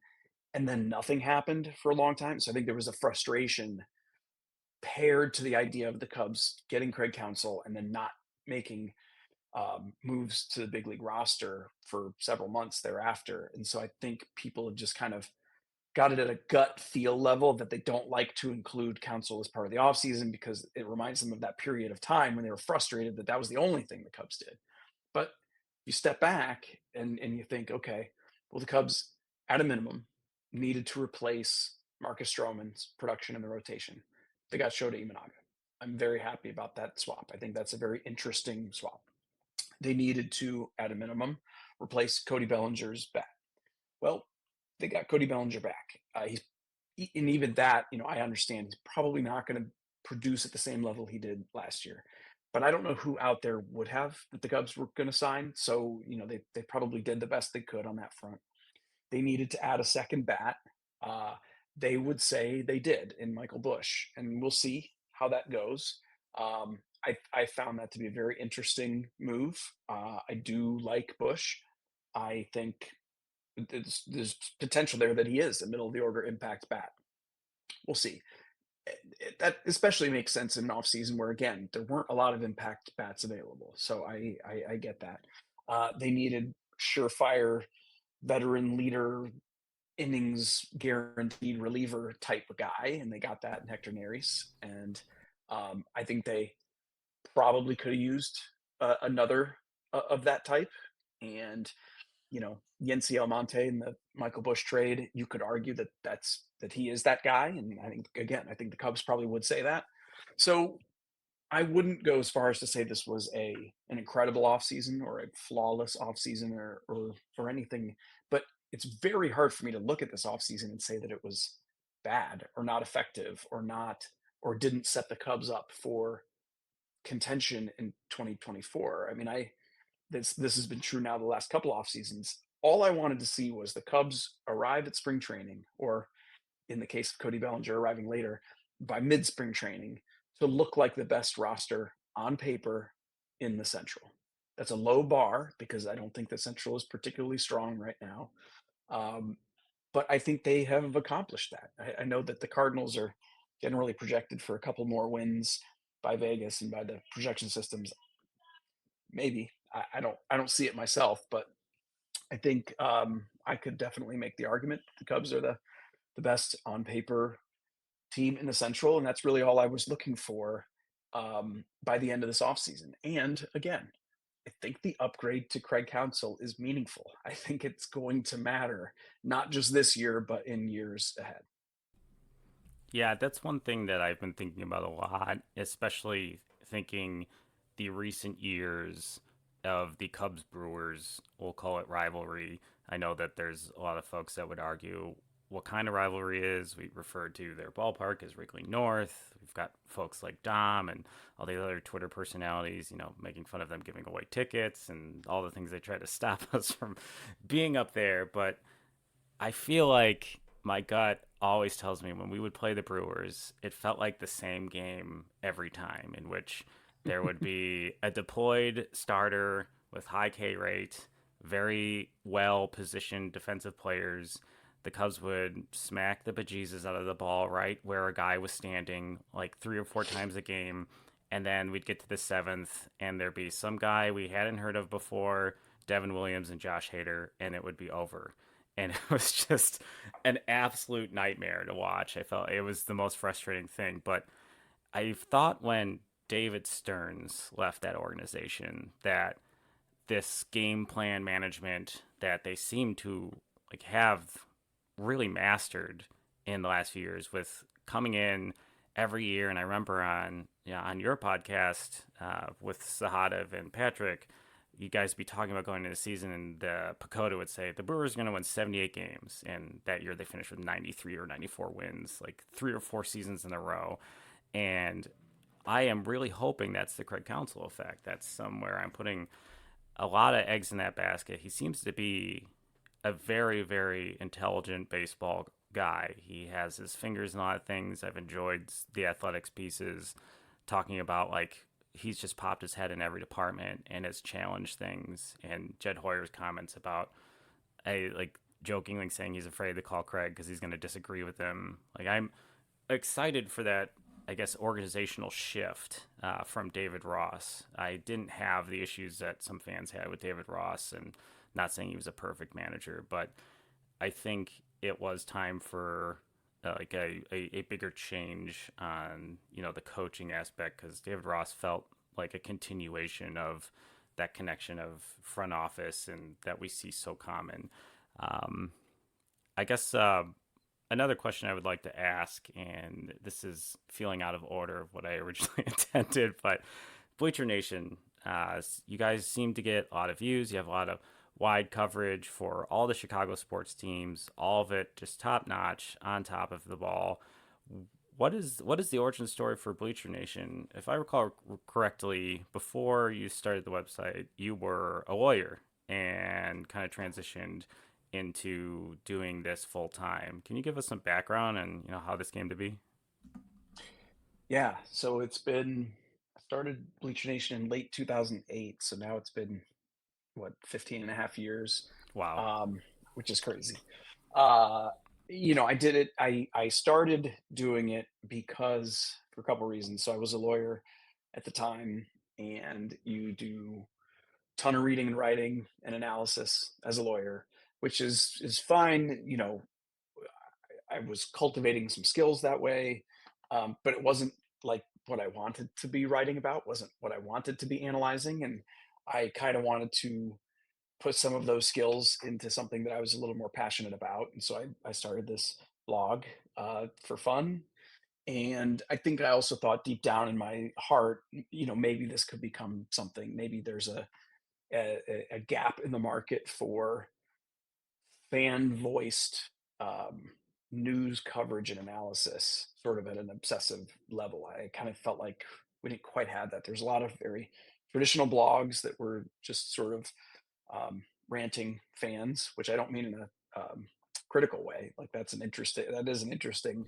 and then nothing happened for a long time. So I think there was a frustration paired to the idea of the Cubs getting Craig Counsell and then not making moves to the big league roster for several months thereafter. And so I think people have just kind of got it at a gut feel level that they don't like to include Counsell as part of the offseason because it reminds them of that period of time when they were frustrated that that was the only thing the Cubs did. But you step back and you think, okay, well, the Cubs, at a minimum, needed to replace Marcus Stroman's production in the rotation. They got Shota Imanaga. I'm very happy about that swap. I think that's a very interesting swap. They needed to, at a minimum, replace Cody Bellinger's bat. Well, they got Cody Bellinger back. And even that, I understand he's probably not going to produce at the same level he did last year. But I don't know who out there would have that the Cubs were going to sign. So, they probably did the best they could on that front. They needed to add a second bat. Uh, they would say they did in Michael Busch, and we'll see how that goes. I found that to be a very interesting move. I do like Busch. I think there's potential there that he is a middle of the order impact bat. We'll see. That especially makes sense in an offseason where, again, there weren't a lot of impact bats available. So I get that. They needed surefire veteran leader, innings guaranteed reliever type of guy, and they got that in Hector Neris. And I think they probably could have used another of that type. And Yency Almonte in the Michael Busch trade, you could argue that he is that guy. And I think the Cubs probably would say that. So I wouldn't go as far as to say this was an incredible offseason or a flawless offseason or anything, but it's very hard for me to look at this offseason and say that it was bad or not effective or didn't set the Cubs up for contention in 2024. I mean, this has been true now the last couple off seasons. All I wanted to see was the Cubs arrive at spring training, or in the case of Cody Bellinger arriving later, by mid spring training, to look like the best roster on paper in the Central. That's a low bar because I don't think the Central is particularly strong right now. But I think they have accomplished that. I know that the Cardinals are generally projected for a couple more wins by Vegas and by the projection systems. Maybe I don't see it myself, but I think I could definitely make the argument the Cubs are the best on paper team in the Central, and that's really all I was looking for by the end of this offseason. And again, I think the upgrade to Craig Counsell is meaningful. I think it's going to matter, not just this year, but in years ahead. Yeah, that's one thing that I've been thinking about a lot, especially thinking the recent years of the Cubs Brewers, we'll call it rivalry. I know that there's a lot of folks that would argue what kind of rivalry is. We refer to their ballpark as Wrigley North. We've got folks like Dom and all the other Twitter personalities, making fun of them giving away tickets and all the things they try to stop us from being up there. But I feel like my gut always tells me when we would play the Brewers, it felt like the same game every time, in which there would be a deployed starter with high K rate, very well positioned defensive players. The Cubs would smack the bejesus out of the ball right where a guy was standing like 3 or 4 times a game. And then we'd get to the seventh, and there'd be some guy we hadn't heard of before, Devin Williams and Josh Hader, and it would be over. And it was just an absolute nightmare to watch. I felt it was the most frustrating thing. But I thought when David Stearns left that organization that this game plan management that they seem to have really mastered in the last few years, with coming in every year. And I remember on your podcast with Sahadev and Patrick, you guys be talking about going into the season, and the Pacoda would say the Brewers are going to win 78 games, and that year they finished with 93 or 94 wins, like 3 or 4 seasons in a row. And I am really hoping that's the Craig Counsell effect. That's somewhere I'm putting a lot of eggs in that basket. He seems to be a very, very intelligent baseball guy. He has his fingers in a lot of things. I've enjoyed the athletics pieces talking about he's just popped his head in every department and has challenged things. And Jed Hoyer's comments about jokingly saying he's afraid to call Craig because he's going to disagree with him. I'm excited for that, I guess, organizational shift from David Ross. I didn't have the issues that some fans had with David Ross, and not saying he was a perfect manager, but I think it was time for a bigger change on the coaching aspect, because David Ross felt like a continuation of that connection of front office and that we see so common. I guess another question I would like to ask, and this is feeling out of order of what I originally intended, but Bleacher Nation, you guys seem to get a lot of views. You have a lot of wide coverage for all the Chicago sports teams, all of it just top notch, on top of the ball. What is the origin story for Bleacher Nation? If I recall correctly, before you started the website, you were a lawyer and kind of transitioned into doing this full time. Can you give us some background and how this came to be? Yeah, so I started Bleacher Nation in late 2008, so now it's been 15 and a half years. Wow. Which is crazy. I did it. I started doing it because for a couple of reasons. So I was a lawyer at the time, and you do ton of reading and writing and analysis as a lawyer, which is fine. You know, I was cultivating some skills that way, but it wasn't like what I wanted to be writing about, wasn't what I wanted to be analyzing. And I kind of wanted to put some of those skills into something that I was a little more passionate about. And so I started this blog for fun. And I think I also thought deep down in my heart, you know, maybe this could become something. Maybe there's a gap in the market for fan voiced news coverage and analysis, sort of at an obsessive level. I kind of felt like we didn't quite have that. There's a lot of very traditional blogs that were just sort of ranting fans, which I don't mean in a critical way. Like that is an interesting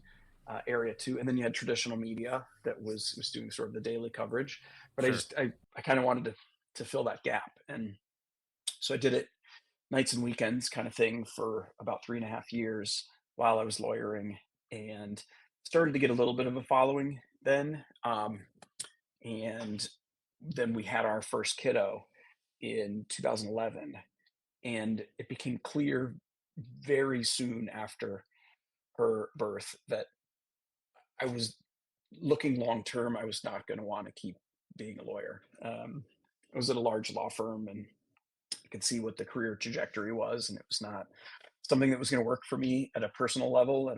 area too. And then you had traditional media that was doing sort of the daily coverage. But Sure. I kind of wanted to fill that gap, and so I did it nights and weekends kind of thing for about 3.5 years while I was lawyering, and started to get a little bit of a following then. And then we had our first kiddo in 2011, and it became clear very soon after her birth that I was looking long term. I was not going to want to keep being a lawyer. I was at a large law firm, and I could see what the career trajectory was, and it was not something that was going to work for me at a personal level,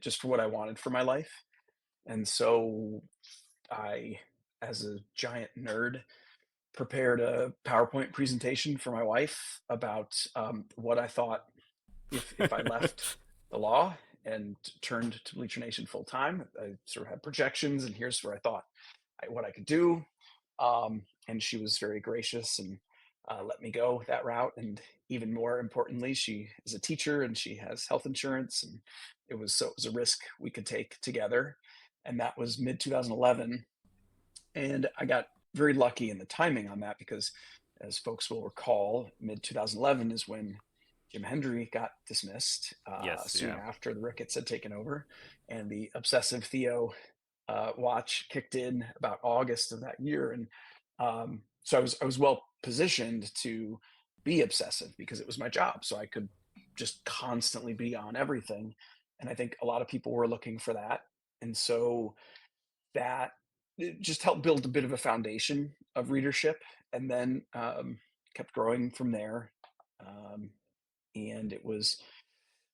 just for what I wanted for my life. And so I, as a giant nerd, prepared a PowerPoint presentation for my wife about what I thought if I left the law and turned to BleacherNation full time. I sort of had projections, and here's where I thought what I could do. And she was very gracious and let me go that route. And even more importantly, she is a teacher and she has health insurance, and it was a risk we could take together. And that was mid 2011, and I got very lucky in the timing on that because, as folks will recall, mid 2011 is when Jim Hendry got dismissed soon after the Ricketts had taken over, and the obsessive Theo watch kicked in about August of that year. And so I was well positioned to be obsessive because it was my job. So I could just constantly be on everything. And I think a lot of people were looking for that. And so that it just helped build a bit of a foundation of readership, and then kept growing from there. And it was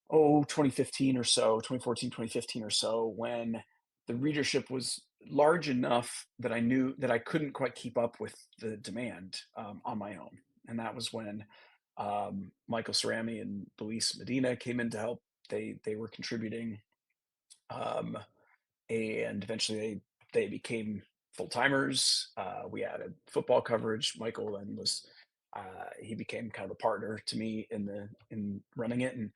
2015 or so, 2014, 2015 or so, when the readership was large enough that I knew that I couldn't quite keep up with the demand on my own. And that was when Michael Cerami and Luis Medina came in to help. They were contributing, and eventually they became full timers. We added football coverage. Michael then was he became kind of a partner to me in running it, and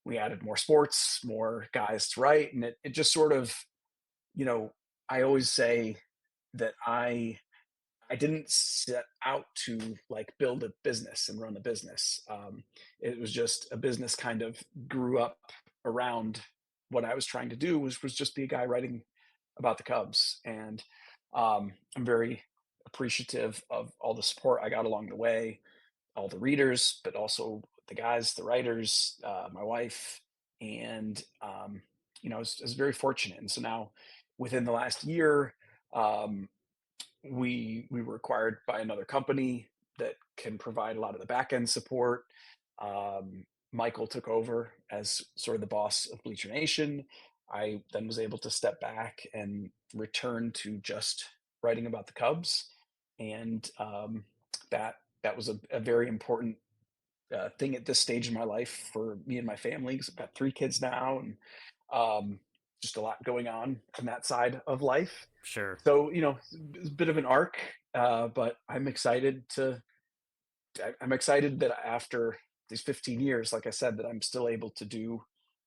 we added more sports, more guys to write, and it just sort of, you know, I always say that I didn't set out to like build a business and run a business. It was just a business kind of grew up around what I was trying to do, was just be a guy writing about the Cubs. And I'm very appreciative of all the support I got along the way, all the readers, but also the guys, the writers, my wife, and I was very fortunate. And so now, within the last year, we were acquired by another company that can provide a lot of the back end support. Michael took over as sort of the boss of BleacherNation. I then was able to step back and return to just writing about the Cubs, and that was a very important thing at this stage in my life for me and my family, because I've got 3 kids now, and just a lot going on that side of life. Sure. So, it's a bit of an arc, but I'm excited that after these 15 years, like I said, that I'm still able to do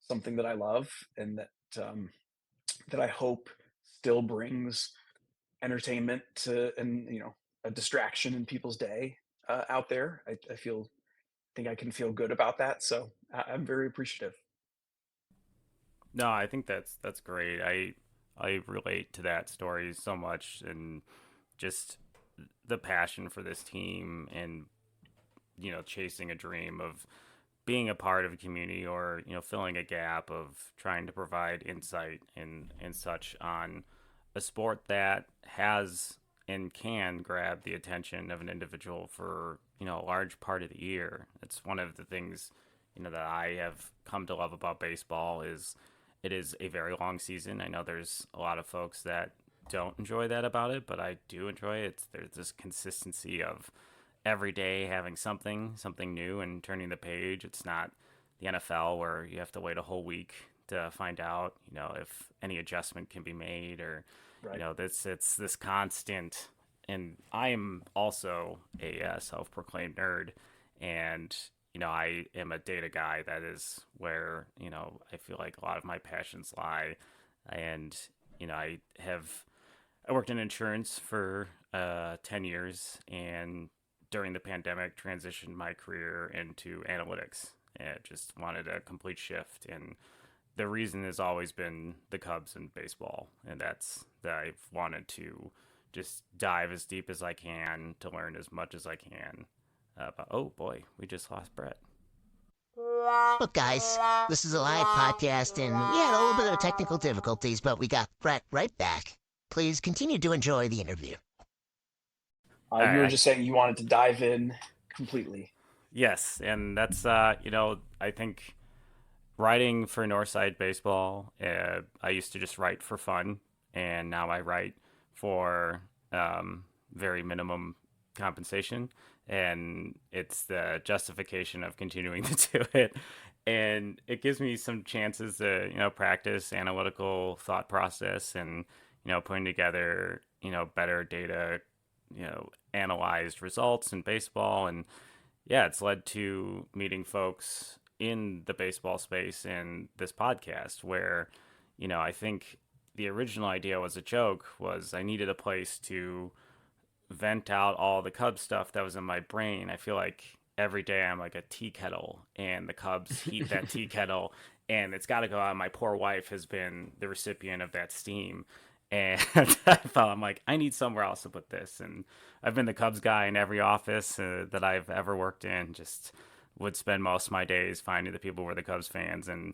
something that I love, and that I hope still brings entertainment and a distraction in people's day out there. I think I can feel good about that. So I'm very appreciative. No, I think that's great. I relate to that story so much, and just the passion for this team and, chasing a dream of being a part of a community, or, filling a gap of trying to provide insight and such on a sport that has and can grab the attention of an individual for, a large part of the year. It's one of the things, that I have come to love about baseball is it is a very long season. I know there's a lot of folks that don't enjoy that about it, but I do enjoy it. There's this consistency of every day having something new and turning the page. It's not the NFL where you have to wait a whole week to find out, if any adjustment can be made, or Right. it's this constant. And I am also a self-proclaimed nerd, and I am a data guy. That is where I feel like a lot of my passions lie. And I worked in insurance for 10 years, and during the pandemic transitioned my career into analytics. And just wanted a complete shift, and the reason has always been the Cubs and baseball, and that's that I've wanted to just dive as deep as I can to learn as much as I can. But oh boy, we just lost Brett. Look, guys, this is a live podcast, and we had a little bit of technical difficulties, but we got Brett right back. Please continue to enjoy the interview. You were just saying you wanted to dive in completely. Yes, and that's, I think writing for Northside Baseball, I used to just write for fun, and now I write for very minimum compensation, and it's the justification of continuing to do it. And it gives me some chances to, practice analytical thought process and, putting together, better data, analyzed results in baseball. And yeah, it's led to meeting folks in the baseball space in this podcast where, I think the original idea was a joke, was I needed a place to vent out all the Cubs stuff that was in my brain. I feel like every day I'm like a tea kettle, and the Cubs heat that tea kettle, and it's got to go out. My poor wife has been the recipient of that steam. And I'm like, I need somewhere else to put this. And I've been the Cubs guy in every office that I've ever worked in. Just would spend most of my days finding the people who were the Cubs fans and,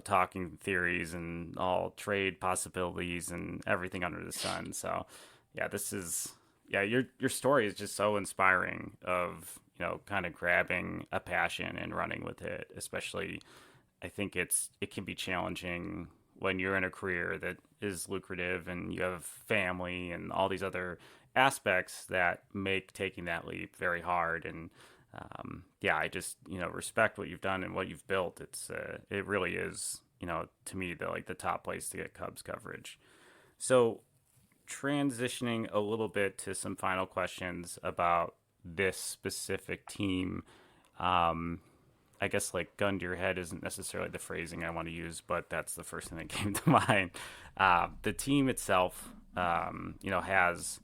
talking theories and all trade possibilities and everything under the sun. So, yeah, your story is just so inspiring of, kind of grabbing a passion and running with it. Especially, I think it can be challenging when you're in a career that is lucrative and you have family and all these other aspects that make taking that leap very hard. And I just respect what you've done and what you've built. It really is to me the top place to get Cubs coverage. So transitioning a little bit to some final questions about this specific team. I guess gun to your head isn't necessarily the phrasing I want to use, but that's the first thing that came to mind. The team itself, has,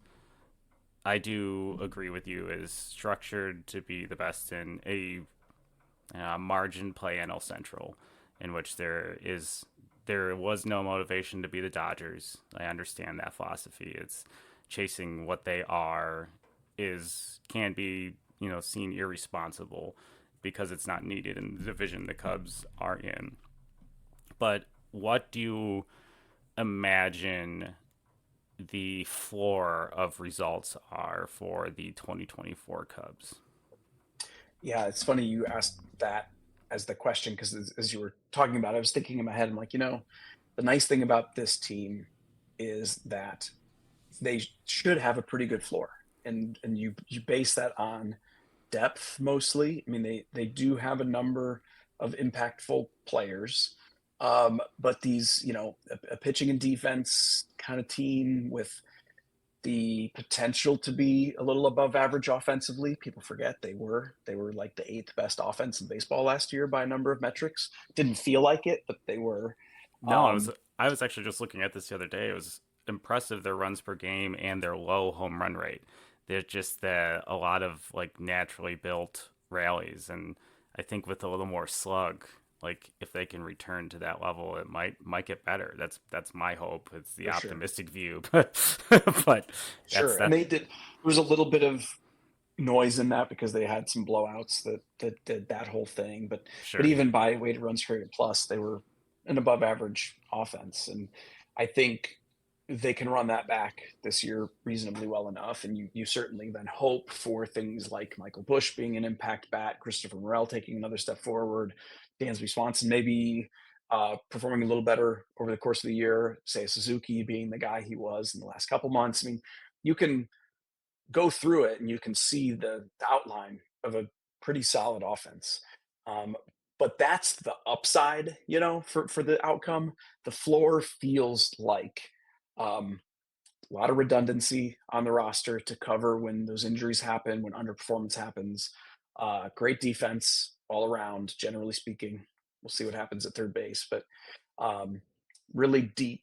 I do agree with you, is structured to be the best in a margin play NL Central, in which there was no motivation to be the Dodgers. I understand that philosophy. It's chasing what they are can be seen irresponsible, because it's not needed in the division the Cubs are in. But what do you imagine the floor of results are for the 2024 Cubs? Yeah, it's funny you asked that as the question, because as you were talking about it, I was thinking in my head, I'm like, the nice thing about this team is that they should have a pretty good floor. And you base that on depth mostly. I mean, they do have a number of impactful players, but these, a pitching and defense kind of team with the potential to be a little above average offensively. People forget they were like the 8th best offense in baseball last year by a number of metrics. Didn't feel like it, but they were. No, I was actually just looking at this the other day. It was impressive, their runs per game and their low home run rate. There's just a lot of naturally built rallies, and I think with a little more slug, like if they can return to that level, it might get better. That's my hope. It's the optimistic view, but sure. And they did. There was a little bit of noise in that because they had some blowouts that did that whole thing. But even by weighted runs created plus, they were an above average offense, and I think they can run that back this year reasonably well enough. And you certainly then hope for things like Michael Bush being an impact bat, Christopher Morel taking another step forward, Dansby Swanson maybe performing a little better over the course of the year, say Suzuki being the guy he was in the last couple months. I mean, you can go through it and you can see the outline of a pretty solid offense. But that's the upside, for the outcome. The floor feels like a lot of redundancy on the roster to cover when those injuries happen, when underperformance happens. Great defense all around, generally speaking. We'll see what happens at third base, but really deep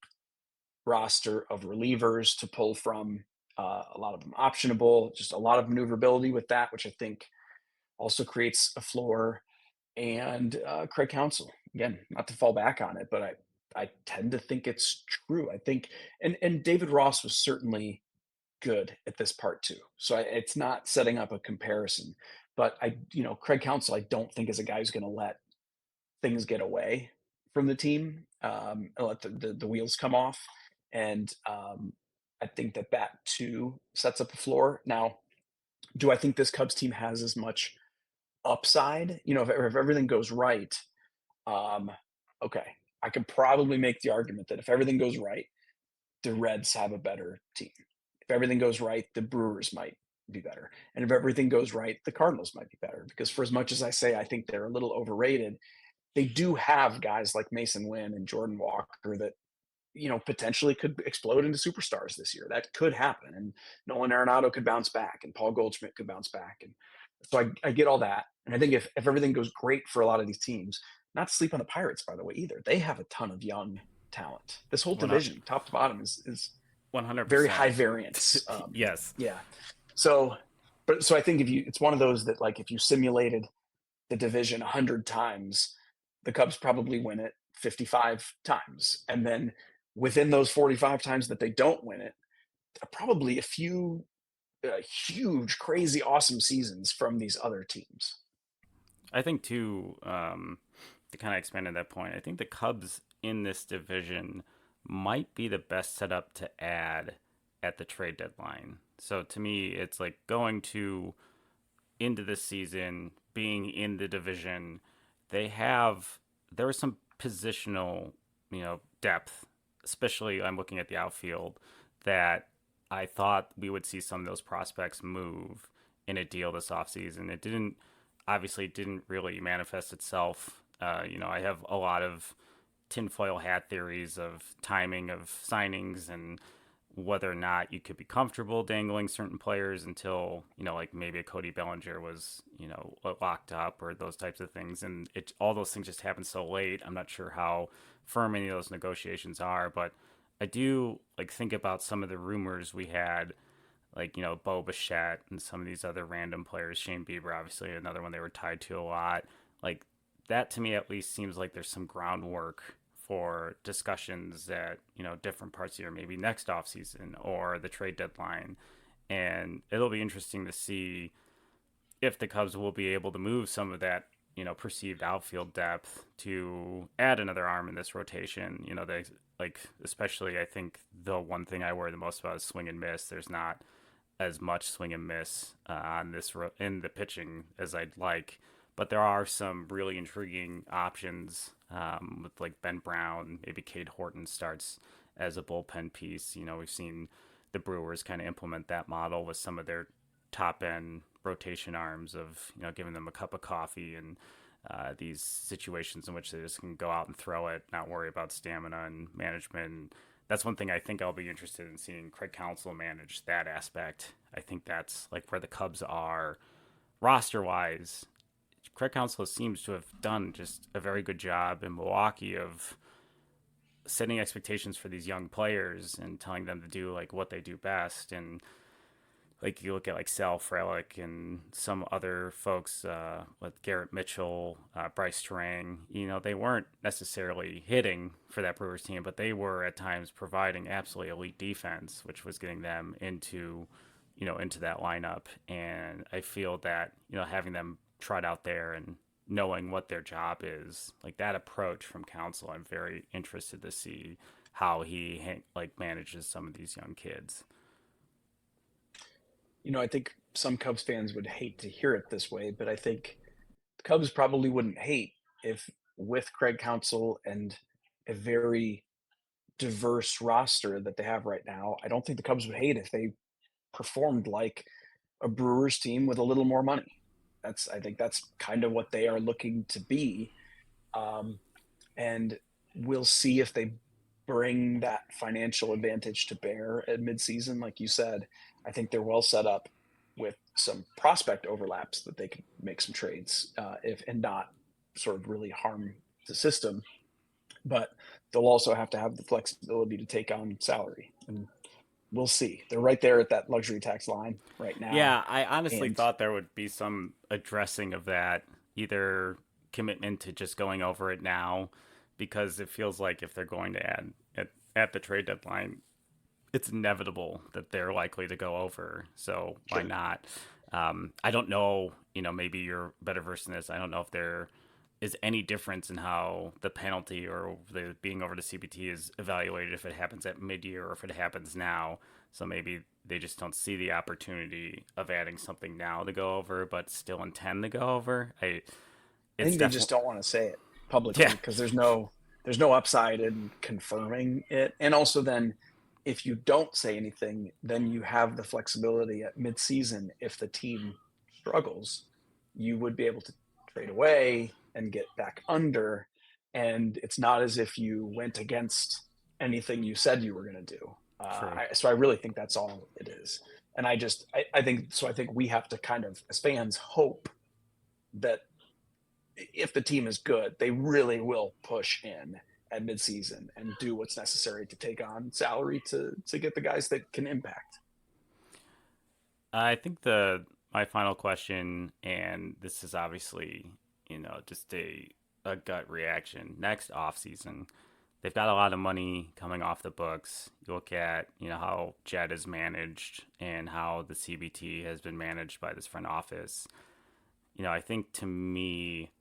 roster of relievers to pull from. A lot of them optionable, just a lot of maneuverability with that, which I think also creates a floor. And Craig Counsell, again, not to fall back on it, but I tend to think it's true. I think, and David Ross was certainly good at this part too. So it's not setting up a comparison, but Craig Counsell, I don't think is a guy who's going to let things get away from the team, and let the wheels come off. And I think that too sets up a floor. Now, do I think this Cubs team has as much upside? If everything goes right, okay, I could probably make the argument that if everything goes right, the Reds have a better team. If everything goes right, the Brewers might be better. And if everything goes right, the Cardinals might be better. Because for as much as I say I think they're a little overrated, they do have guys like Mason Wynn and Jordan Walker that potentially could explode into superstars this year. That could happen. And Nolan Arenado could bounce back, and Paul Goldschmidt could bounce back. And so I get all that. And I think if everything goes great for a lot of these teams, not to sleep on the Pirates, by the way, either. They have a ton of young talent. This whole division, top to bottom, is 100% very high variance. Yes. Yeah. So I think it's one of those that, like, if you simulated the division 100 times, the Cubs probably win it 55 times. And then within those 45 times that they don't win it, probably a few huge, crazy, awesome seasons from these other teams. I think too, to kind of expand on that point, I think the Cubs in this division might be the best setup to add at the trade deadline. So to me, it's like going into this season, being in the division, there was some positional, depth, especially I'm looking at the outfield, that I thought we would see some of those prospects move in a deal this offseason. It didn't really manifest itself. I have a lot of tinfoil hat theories of timing of signings and whether or not you could be comfortable dangling certain players until, like maybe a Cody Bellinger was, locked up or those types of things. And all those things just happen so late. I'm not sure how firm any of those negotiations are, but I do think about some of the rumors we had, Bo Bichette and some of these other random players. Shane Bieber, obviously, another one they were tied to a lot. Like that to me at least seems like there's some groundwork for discussions at, different parts of the year, maybe next offseason or the trade deadline. And it'll be interesting to see if the Cubs will be able to move some of that, perceived outfield depth to add another arm in this rotation. They especially I think the one thing I worry the most about is swing and miss. There's not as much swing and miss on this in the pitching as I'd like, but there are some really intriguing options with Ben Brown. Maybe Cade Horton starts as a bullpen piece. We've seen the Brewers kind of implement that model with some of their top end rotation arms of giving them a cup of coffee and these situations in which they just can go out and throw it, not worry about stamina and management. That's one thing I think I'll be interested in seeing Craig Counsell manage that aspect. I think that's where the Cubs are roster wise. Craig Counsell seems to have done just a very good job in Milwaukee of setting expectations for these young players and telling them to do what they do best. And like you look at like Sal Frelick and some other folks with Garrett Mitchell, Bryce Strang, they weren't necessarily hitting for that Brewers team, but they were at times providing absolutely elite defense, which was getting them into that lineup. And I feel that, having them trot out there and knowing what their job is, like that approach from Counsell, I'm very interested to see how he manages some of these young kids. I think some Cubs fans would hate to hear it this way, but I think the Cubs probably wouldn't hate if, with Craig Counsell and a very diverse roster that they have right now, I don't think the Cubs would hate if they performed like a Brewers team with a little more money. I think that's kind of what they are looking to be. And we'll see if they bring that financial advantage to bear at midseason. Like you said, I think they're well set up with some prospect overlaps that they can make some trades and not sort of really harm the system. But they'll also have to have the flexibility to take on salary. And we'll see. They're right there at that luxury tax line right now. Yeah, I honestly thought there would be some addressing of that, either commitment to just going over it now, because it feels like if they're going to add at the trade deadline, it's inevitable that they're likely to go over. So why not? I don't know, maybe you're better versed in this. I don't know if there is any difference in how the penalty or the being over to CBT is evaluated, if it happens at mid-year or if it happens now. So maybe they just don't see the opportunity of adding something now to go over, but still intend to go over. I think they just don't want to say it publicly because there's no upside in confirming it. And also then if you don't say anything, then you have the flexibility at midseason. If the team struggles, you would be able to trade away and get back under. And it's not as if you went against anything you said you were going to do. So I really think that's all it is. And I think we have to kind of, as fans, hope that if the team is good, they really will push in at midseason and do what's necessary to take on salary to get the guys that can impact. I think my final question, and this is obviously, just a gut reaction. Next offseason, they've got a lot of money coming off the books. You look at, how Jed is managed and how the CBT has been managed by this front office. I think to me,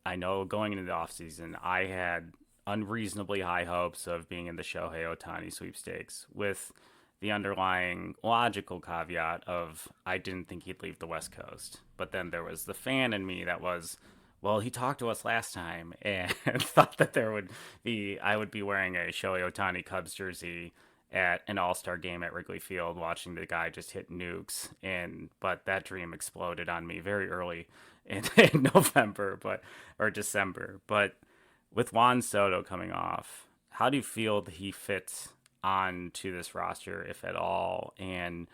I know going into the offseason, I had unreasonably high hopes of being in the Shohei Ohtani sweepstakes, with the underlying logical caveat of I didn't think he'd leave the West Coast. But then there was the fan in me that was, well, he talked to us last time and thought that I would be wearing a Shohei Ohtani Cubs jersey at an All-Star game at Wrigley Field watching the guy just hit nukes. But that dream exploded on me very early in November or December. But with Juan Soto coming off, how do you feel that he fits onto this roster, if at all? And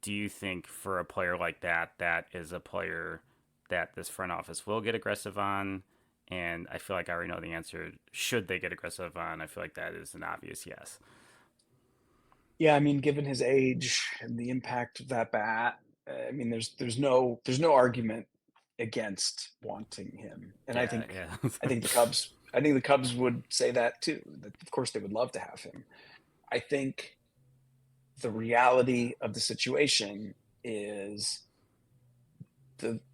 do you think for a player like that is a player that this front office will get aggressive on? And I feel like I already know the answer. Should they get aggressive on? I feel like that is an obvious yes. Yeah, I mean, given his age and the impact of that bat, I mean, there's no argument against wanting him. And I think the Cubs would say that too. That of course they would love to have him. I think the reality of the situation is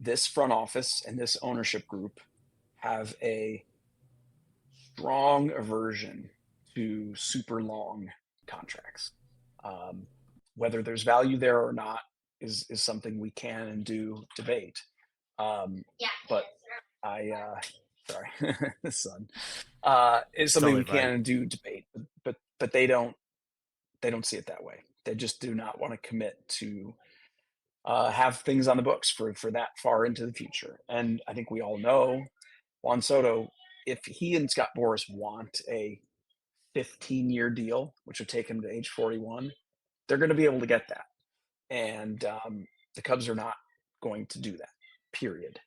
this front office and this ownership group have a strong aversion to super long contracts. Whether there's value there or not is something we can and do debate. But sorry, son, is something we can and do debate. But they don't see it that way. They just do not want to commit to have things on the books for that far into the future. And I think we all know Juan Soto, if he and Scott Boras want a 15-year deal, which would take him to age 41, they're going to be able to get that. And the Cubs are not going to do that, period.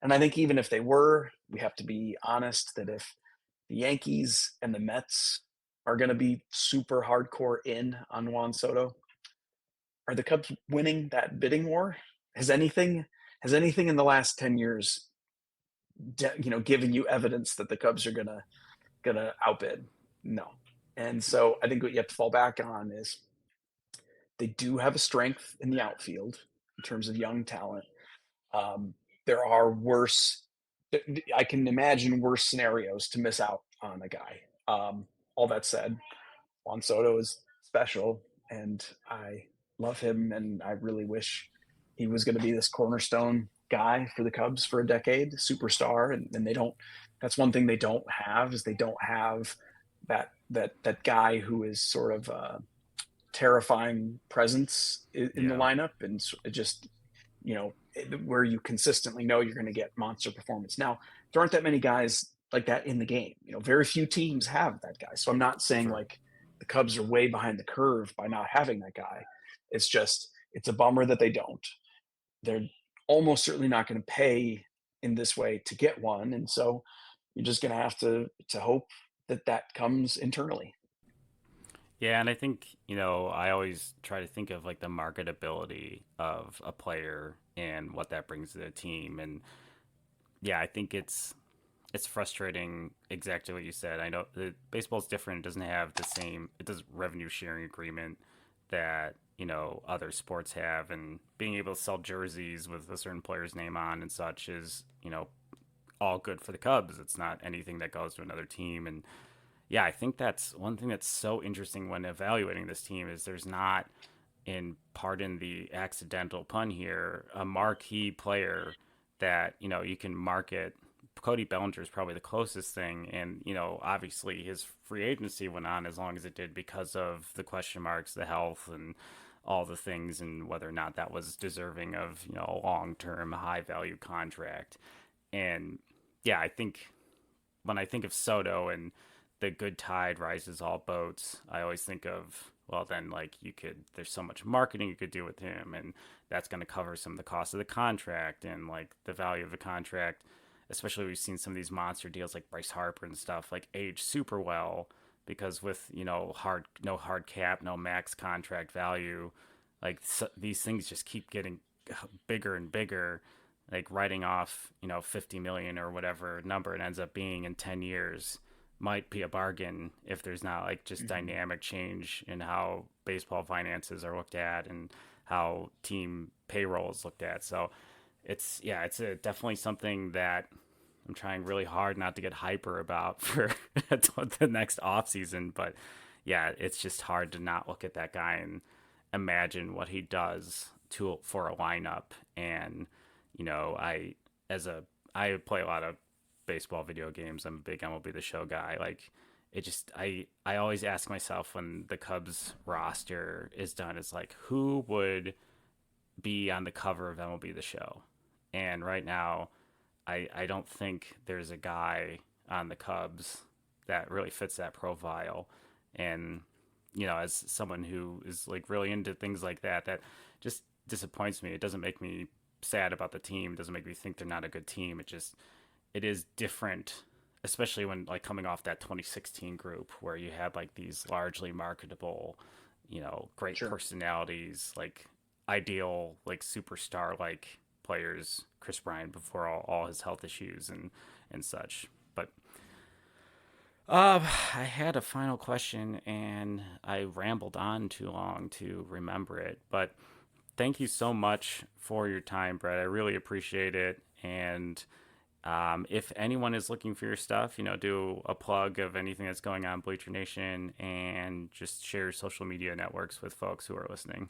And I think even if they were, we have to be honest that if the Yankees and the Mets are going to be super hardcore in on Juan Soto, are the Cubs winning that bidding war? Has anything in the last 10 years, given you evidence that the Cubs are gonna outbid? No. And so I think what you have to fall back on is they do have a strength in the outfield in terms of young talent. There are I can imagine worse scenarios to miss out on a guy. All that said, Juan Soto is special, and I love him, and I really wish he was going to be this cornerstone guy for the Cubs for a decade, superstar, and they don't. That's one thing they don't have, is they don't have that guy who is sort of a terrifying presence in the lineup, and it just where you consistently know you're going to get monster performance. Now, there aren't that many guys like that in the game. Very few teams have that guy. So I'm not saying like the Cubs are way behind the curve by not having that guy. It's a bummer that they don't. They're almost certainly not going to pay in this way to get one. And so you're just going to have to hope that comes internally. Yeah, and I think, I always try to think of like the marketability of a player and what that brings to the team. And yeah, I think it's frustrating, exactly what you said. I know the baseball's different. It doesn't have it does revenue sharing agreement that, other sports have, and being able to sell jerseys with a certain player's name on and such is, all good for the Cubs. It's not anything that goes to another team. And yeah, I think that's one thing that's so interesting when evaluating this team is there's not, pardon the accidental pun here, a marquee player that, you can market. Cody Bellinger is probably the closest thing. And, obviously his free agency went on as long as it did because of the question marks, the health, and all the things, and whether or not that was deserving of, a long-term high value contract. And yeah, I think when I think of Soto and the good tide rises all boats, I always think of, well, then like there's so much marketing you could do with him, and that's going to cover some of the cost of the contract and like the value of the contract. Especially we've seen some of these monster deals like Bryce Harper and stuff like age super well, because with no hard cap, no max contract value, like these things just keep getting bigger and bigger, like writing off 50 million or whatever number it ends up being in 10 years might be a bargain if there's not like just dynamic change in how baseball finances are looked at and how team payroll is looked at. So it's definitely something that I'm trying really hard not to get hyper about for the next off season. But yeah, it's just hard to not look at that guy and imagine what he does for a lineup. And I play a lot of baseball video games. I'm a big MLB The Show guy. Like I always ask myself when the Cubs roster is done, it's like, who would be on the cover of MLB The Show? And right now, I don't think there's a guy on the Cubs that really fits that profile. And, as someone who is like really into things like that just disappoints me. It doesn't make me sad about the team. It doesn't make me think they're not a good team. It is different, especially when like coming off that 2016 group where you had like these largely marketable, great personalities, like ideal, like superstar, like players, Chris Bryant before all his health issues and such. But I had a final question and I rambled on too long to remember it. But thank you so much for your time, Brett. I really appreciate it. And if anyone is looking for your stuff, do a plug of anything that's going on Bleacher Nation, and just share your social media networks with folks who are listening.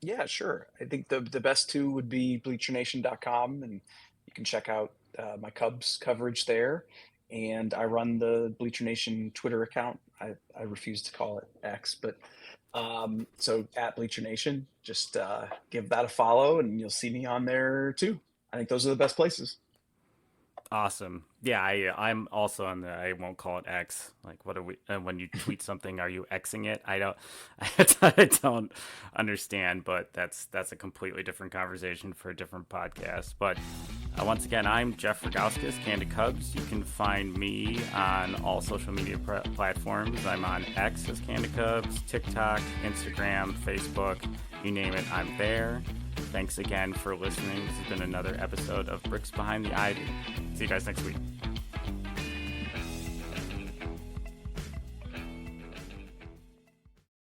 Yeah, sure. I think the best two would be BleacherNation.com, and you can check out my Cubs coverage there. And I run the Bleacher Nation Twitter account. I refuse to call it X, but so at Bleacher Nation, just give that a follow, and you'll see me on there too. I think those are the best places. Awesome. Yeah, I'm also on the, I won't call it X. Like, what are we, when you tweet something, are you Xing it? I don't understand, but that's a completely different conversation for a different podcast. But Once again, I'm Jeff Rogowskis, Candid Cubs. You can find me on all social media platforms. I'm on X as Candid Cubs, TikTok, Instagram, Facebook, you name it, I'm there. Thanks again for listening. This has been another episode of Bricks Behind the Ivy. See you guys next week.